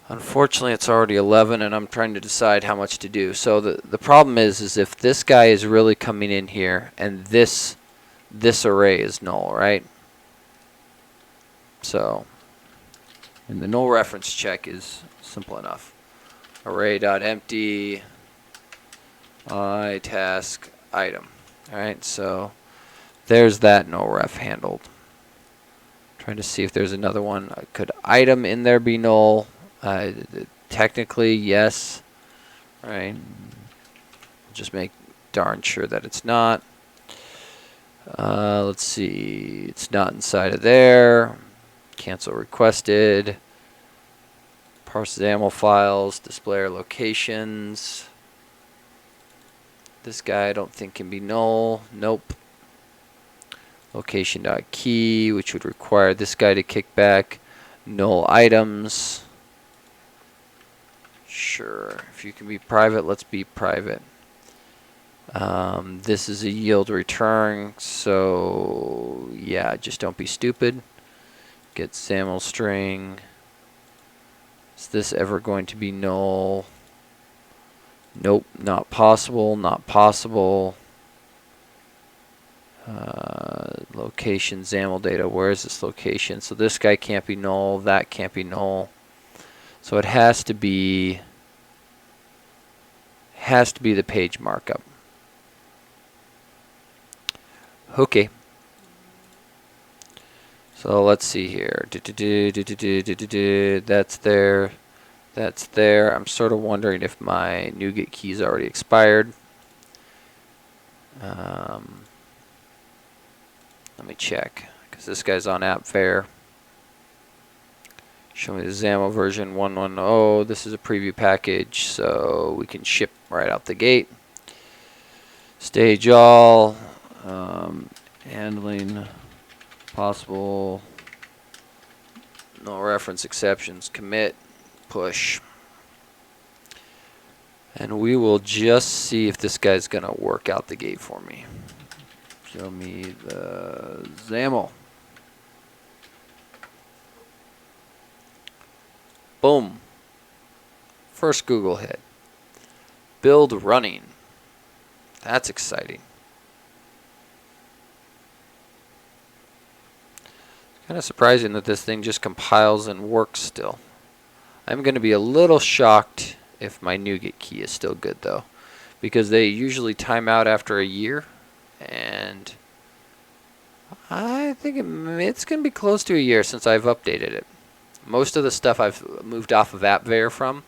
Unfortunately, it's already 11, and I'm trying to decide how much to do. So the problem is if this guy is really coming in here, and this array is null, right? So, and the null reference check is simple enough. Array.empty I task item. All right, so there's that null ref handled. Trying to see if there's another one. Could item in there be null? Technically, yes. Right. Just make darn sure that it's not. Let's see. It's not inside of there. Cancel requested. Parse XAML files. Display our locations. This guy I don't think can be null. Nope. Location.key, which would require this guy to kick back null items. Sure. If you can be private, let's be private. This is a yield return, so yeah, just don't be stupid. Get XAML string. Is this ever going to be null? Nope, not possible, not possible. Location, XAML data, where is this location? So this guy can't be null, that can't be null. So it has to be the page markup. Okay. So let's see here. That's there. That's there. I'm sort of wondering if my NuGet key's already expired. Let me check, because this guy's on AppVer. Show me the XAML version 1.10. This is a preview package, so we can ship right out the gate. Stage all. Handling possible no reference exceptions. Commit. Push. And we will just see if this guy's going to work out the gate for me. Show me the XAML. Boom. First Google hit. Build running. That's exciting. It's kind of surprising that this thing just compiles and works still. I'm going to be a little shocked if my NuGet key is still good though, because they usually time out after a year, and I think it's going to be close to a year since I've updated it. Most of the stuff I've moved off of AppVer from,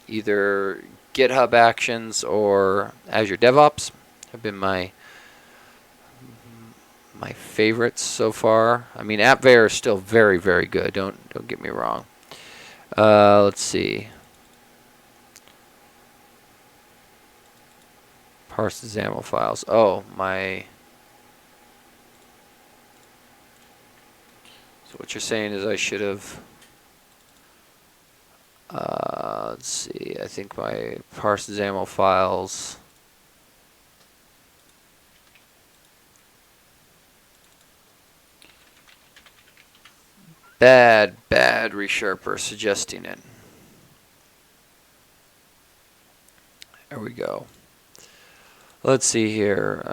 either GitHub Actions or Azure DevOps have been my favorites so far. I mean, AppVer is still very, very good. Don't get me wrong. Let's see. Parse the XAML files. Oh, my. So what you're saying is I should have. Let's see. I think my parse XAML files. Bad resharper suggesting it. There we go. Let's see here.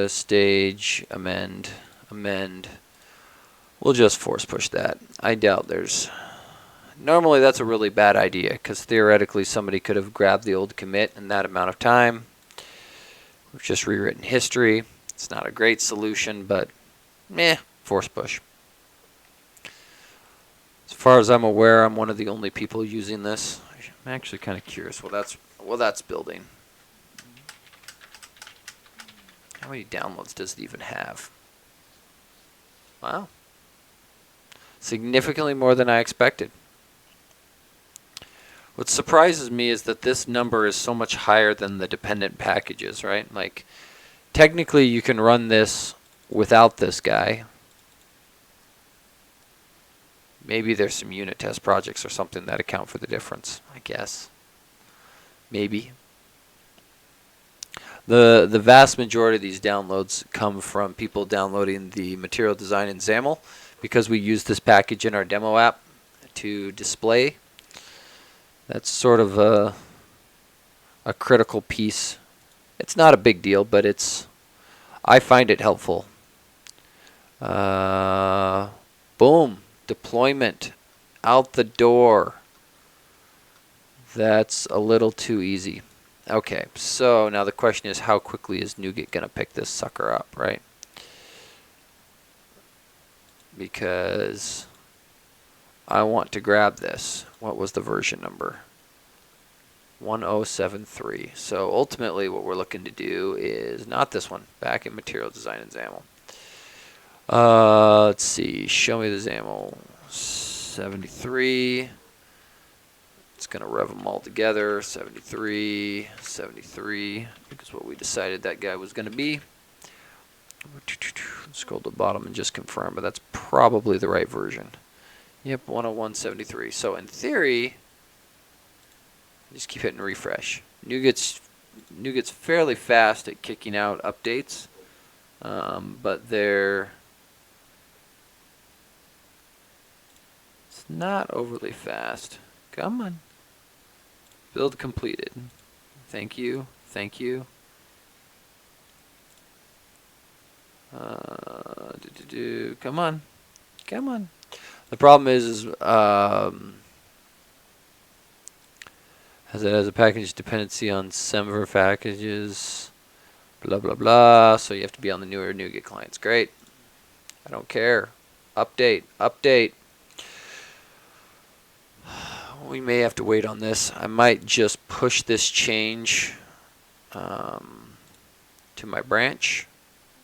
Stage, amend. We'll just force push that. I doubt there's... Normally that's a really bad idea, because theoretically somebody could have grabbed the old commit in that amount of time. We've just rewritten history. It's not a great solution, but force push. As far as I'm aware, I'm one of the only people using this. I'm actually kind of curious what that's building. How many downloads does it even have? Wow. Significantly more than I expected. What surprises me is that this number is so much higher than the dependent packages, right? Like, technically you can run this without this guy. Maybe there's some unit test projects or something that account for the difference, I guess. Maybe. The vast majority of these downloads come from people downloading the material design in XAML, because we use this package in our demo app to display. That's sort of a critical piece. It's not a big deal, but I find it helpful. Boom. Deployment. Out the door. That's a little too easy. Okay, so now the question is, how quickly is NuGet going to pick this sucker up, right? Because I want to grab this. What was the version number? 1073. So ultimately what we're looking to do is not this one, back in material design and XAML. Let's see, show me the XAML. 73. It's going to rev them all together. 73, 73, because what we decided that guy was going to be. Scroll to the bottom and just confirm, but that's probably the right version. Yep, 101.73. So in theory, Just keep hitting refresh. NuGet's fairly fast at kicking out updates, but it's not overly fast. Come on. Build completed. Thank you. Thank you. Come on. Come on. The problem is as it has a package dependency on Semver packages, blah, blah, blah. So you have to be on the newer NuGet clients. Great. I don't care. Update. Update. We may have to wait on this. I might just push this change to my branch.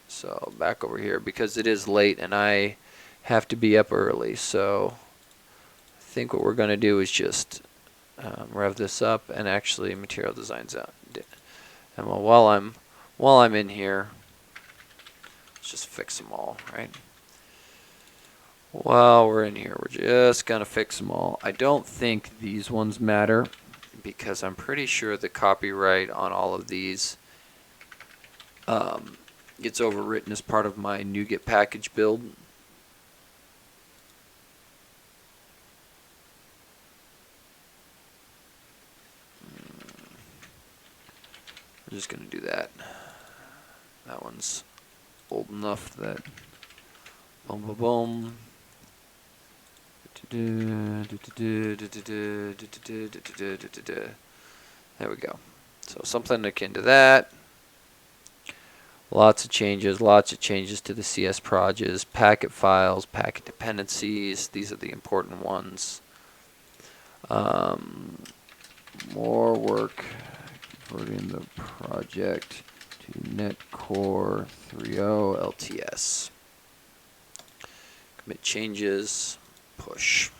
So back over here because it is late and I have to be up early. So I think what we're going to do is just rev this up and actually material designs out. And while I'm in here, let's just fix them all, right? While we're in here, we're just going to fix them all. I don't think these ones matter because I'm pretty sure the copyright on all of these gets overwritten as part of my NuGet package build. We're just going to do that. That one's old enough that boom, boom, boom. There we go. So something akin to that. Lots of changes to the CS projects, packet files, packet dependencies. These are the important ones. More work converting the project to NetCore 3.0 LTS. Commit changes, push.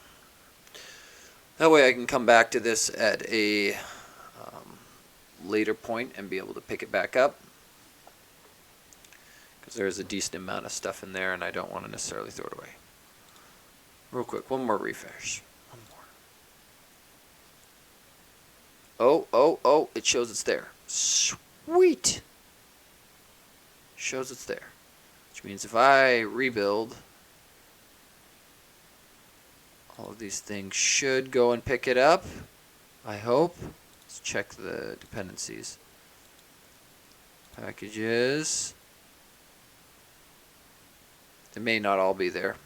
That way I can come back to this at a later point and be able to pick it back up. Because there's a decent amount of stuff in there and I don't want to necessarily throw it away. Real quick, one more refresh. One more. Oh, it shows it's there. Sweet! Shows it's there. Which means if I rebuild, all of these things should go and pick it up. I hope. Let's check the dependencies. Packages. They may not all be there.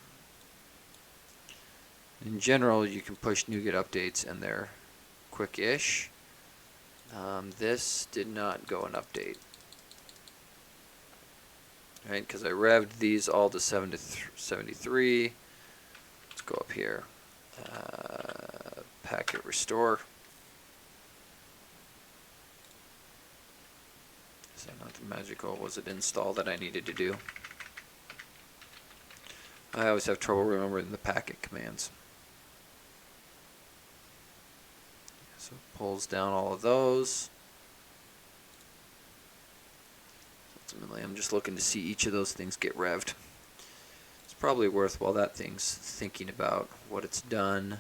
In general, you can push NuGet updates and they're quick-ish. This did not go an update. Right, because I revved these all to 73. Let's go up here. Packet restore. Is that not the magical? Was it install that I needed to do? I always have trouble remembering the packet commands. So it pulls down all of those. Ultimately, I'm just looking to see each of those things get revved. It's probably worth while that thing's thinking about what it's done.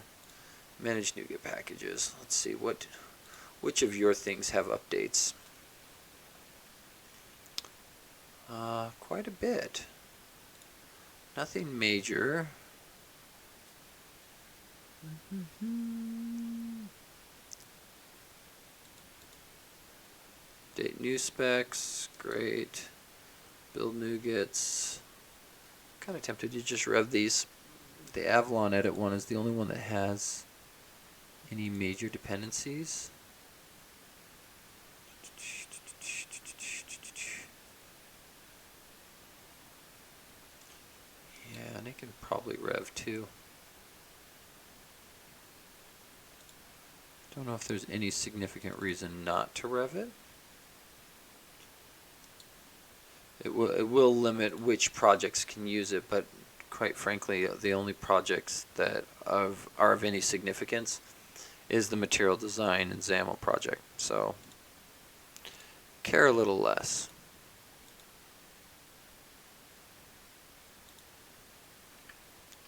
Manage NuGet packages. Let's see which of your things have updates. Quite a bit. Nothing major. Date new specs, great. Build NuGets. Kind of tempted to just rev these. The Avalon edit one is the only one that has any major dependencies. Yeah, and it can probably rev too. Don't know if there's any significant reason not to rev it. It will limit which projects can use it, but quite frankly, the only projects that are of any significance is the material design and XAML project. So care a little less.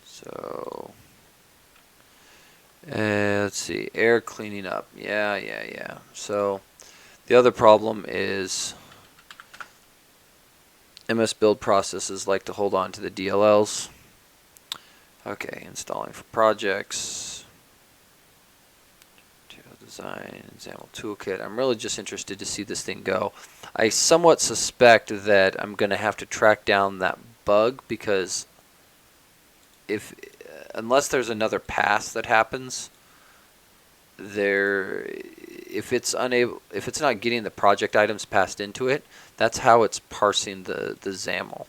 So Let's see, air cleaning up. Yeah. So the other problem is MS build processes like to hold on to the DLLs. Okay, installing for projects. Design, XAML toolkit. I'm really just interested to see this thing go. I somewhat suspect that I'm going to have to track down that bug because unless there's another pass that happens, if it's not getting the project items passed into it, that's how it's parsing the XAML.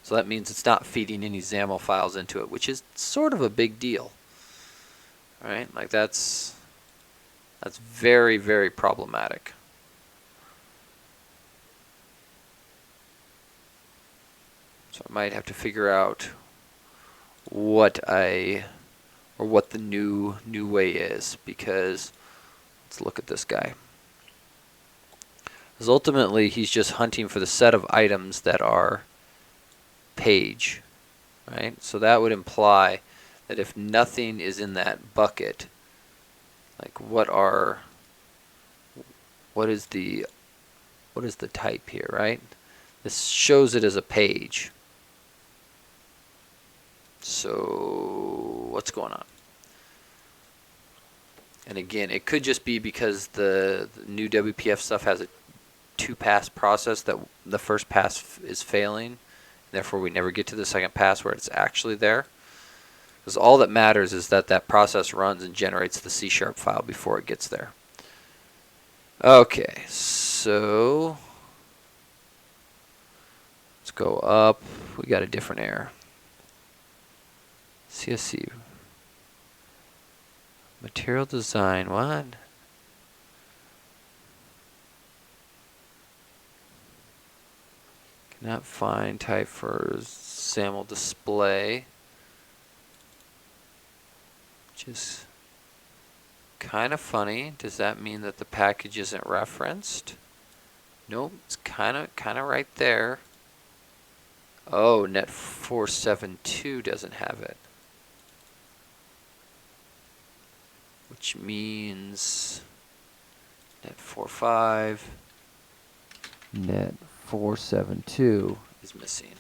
So that means it's not feeding any XAML files into it, which is sort of a big deal, right? Like that's very, very problematic. So I might have to figure out what the new way is, because let's look at this guy. Because ultimately he's just hunting for the set of items that are page, right? So that would imply that if nothing is in that bucket, like what is the type here, right? This shows it as a page. So what's going on? And again, it could just be because the new WPF stuff has a 2-pass process that the first pass is failing. Therefore, we never get to the second pass where it's actually there. Because all that matters is that that process runs and generates the C# file before it gets there. Okay, so let's go up. We got a different error. CSC. Material design, what? Cannot find type for XAML display. Which is kind of funny. Does that mean that the package isn't referenced? Nope, it's kind of right there. Oh, net 472 doesn't have it. Which means net 45, net 472 is missing.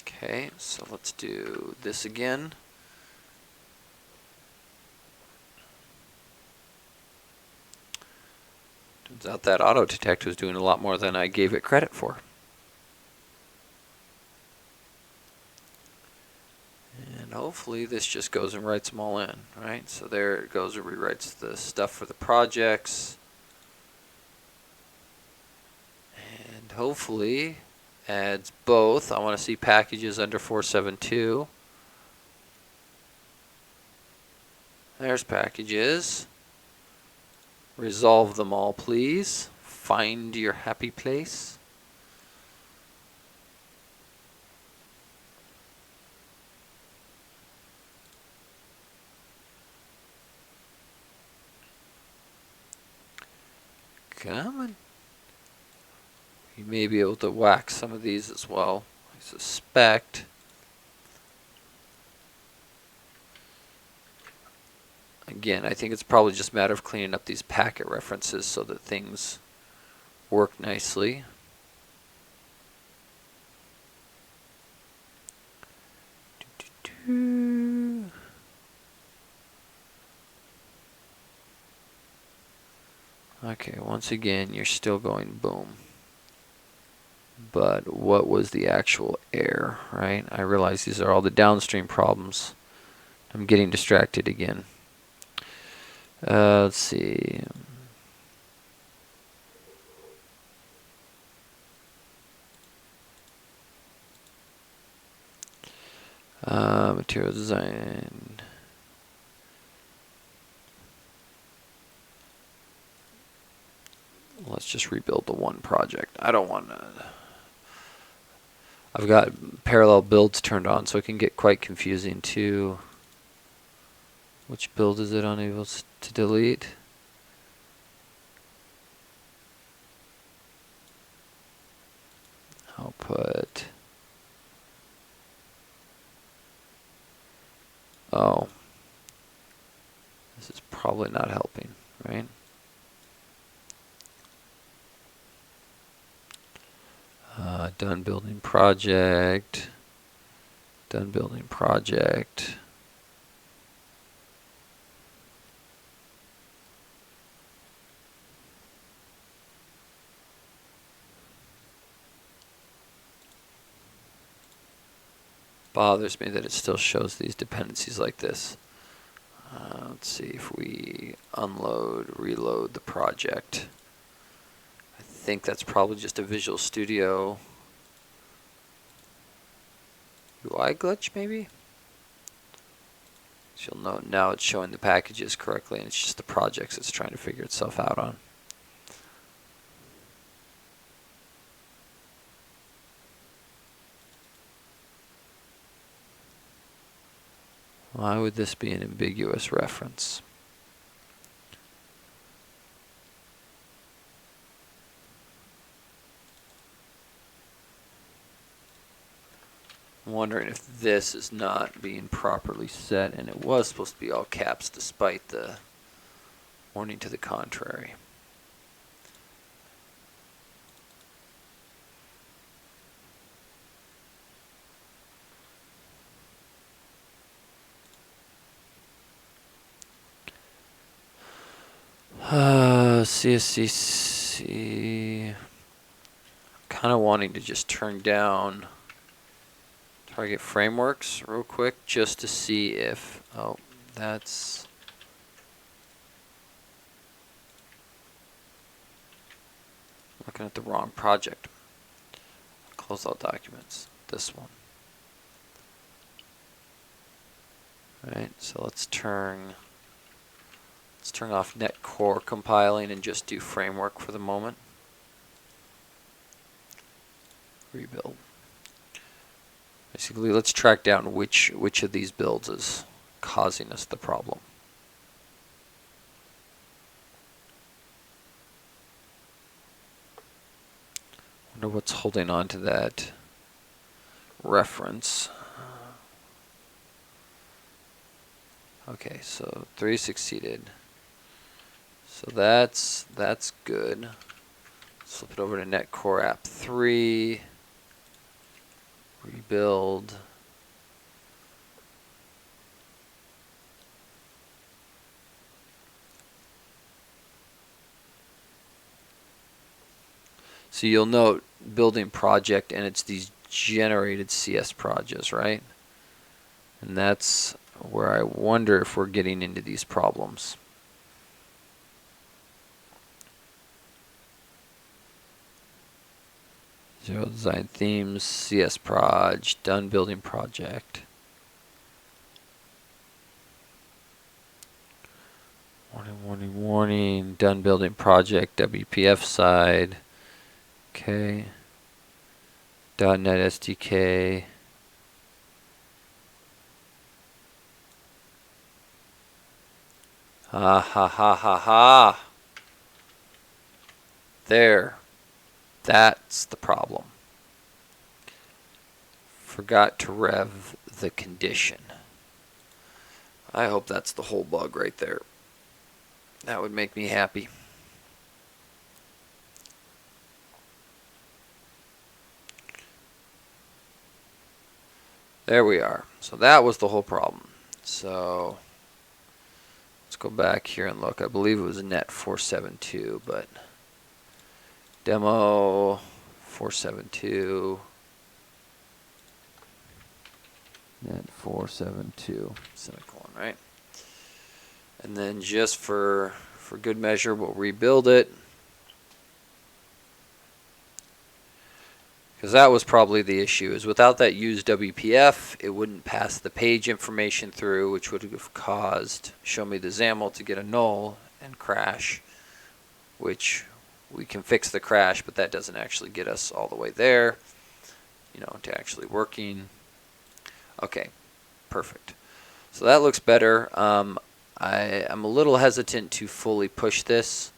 Okay, so let's do this again. Turns out that auto detect was doing a lot more than I gave it credit for. And hopefully this just goes and writes them all in, right? So there it goes and rewrites the stuff for the projects. And hopefully adds both. I want to see packages under 472. There's packages. Resolve them all, please. Find your happy place. Come on. You may be able to whack some of these as well, I suspect. Again, I think it's probably just a matter of cleaning up these packet references so that things work nicely. Okay, once again, you're still going boom. But what was the actual error, right? I realize these are all the downstream problems. I'm getting distracted again. Let's see. Material design. Let's just rebuild the one project. I don't want to. I've got parallel builds turned on, so it can get quite confusing too. Which build is it unable to delete? I'll put probably not helping, right? Done building project. Done building project. Bothers me that it still shows these dependencies like this. Let's see if we unload, reload the project. I think that's probably just a Visual Studio UI glitch, maybe? So you'll note now it's showing the packages correctly, and it's just the projects it's trying to figure itself out on. Why would this be an ambiguous reference? I'm wondering if this is not being properly set, and it was supposed to be all caps despite the warning to the contrary. CSCC. Kind of wanting to just turn down target frameworks real quick just to see if, oh, that's, looking at the wrong project. Close all documents, this one. Right, so let's turn off net core compiling and just do framework for the moment. Rebuild. Basically, let's track down which of these builds is causing us the problem. Wonder what's holding on to that reference. Okay, so 3 succeeded. So that's good. Flip it over to net core app 3. Rebuild. So you'll note building project, and it's these generated CS projects, right? And that's where I wonder if we're getting into these problems. Zero design themes, CS proj, done building project. Warning, warning, warning, done building project, WPF side. Okay. .NET SDK. Ha ha ha ha ha. There. That's the problem. Forgot to rev the condition. I hope that's the whole bug right there. That would make me happy. There we are. So that was the whole problem. So let's go back here and look. I believe it was net 472, but demo 472. Net 472 semicolon, right? And then just for good measure, we'll rebuild it. Because that was probably the issue, is without that used WPF, it wouldn't pass the page information through, which would have caused show me the XAML to get a null and crash, which we can fix the crash, but that doesn't actually get us all the way there, you know, to actually working. Okay, perfect. So that looks better. I'm a little hesitant to fully push this.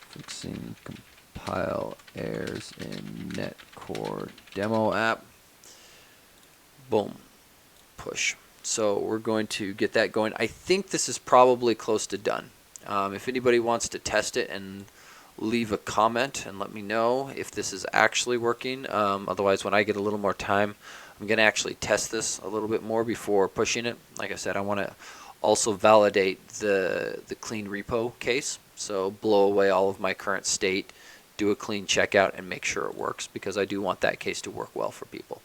Fixing compile errors in netcore demo app. Boom, push. So we're going to get that going. I think this is probably close to done. If anybody wants to test it and leave a comment and let me know if this is actually working. Otherwise, when I get a little more time, I'm going to actually test this a little bit more before pushing it. Like I said, I want to also validate the clean repo case. So blow away all of my current state, do a clean checkout, and make sure it works, because I do want that case to work well for people.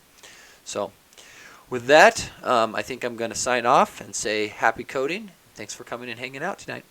So with that, I think I'm going to sign off and say happy coding. Thanks for coming and hanging out tonight.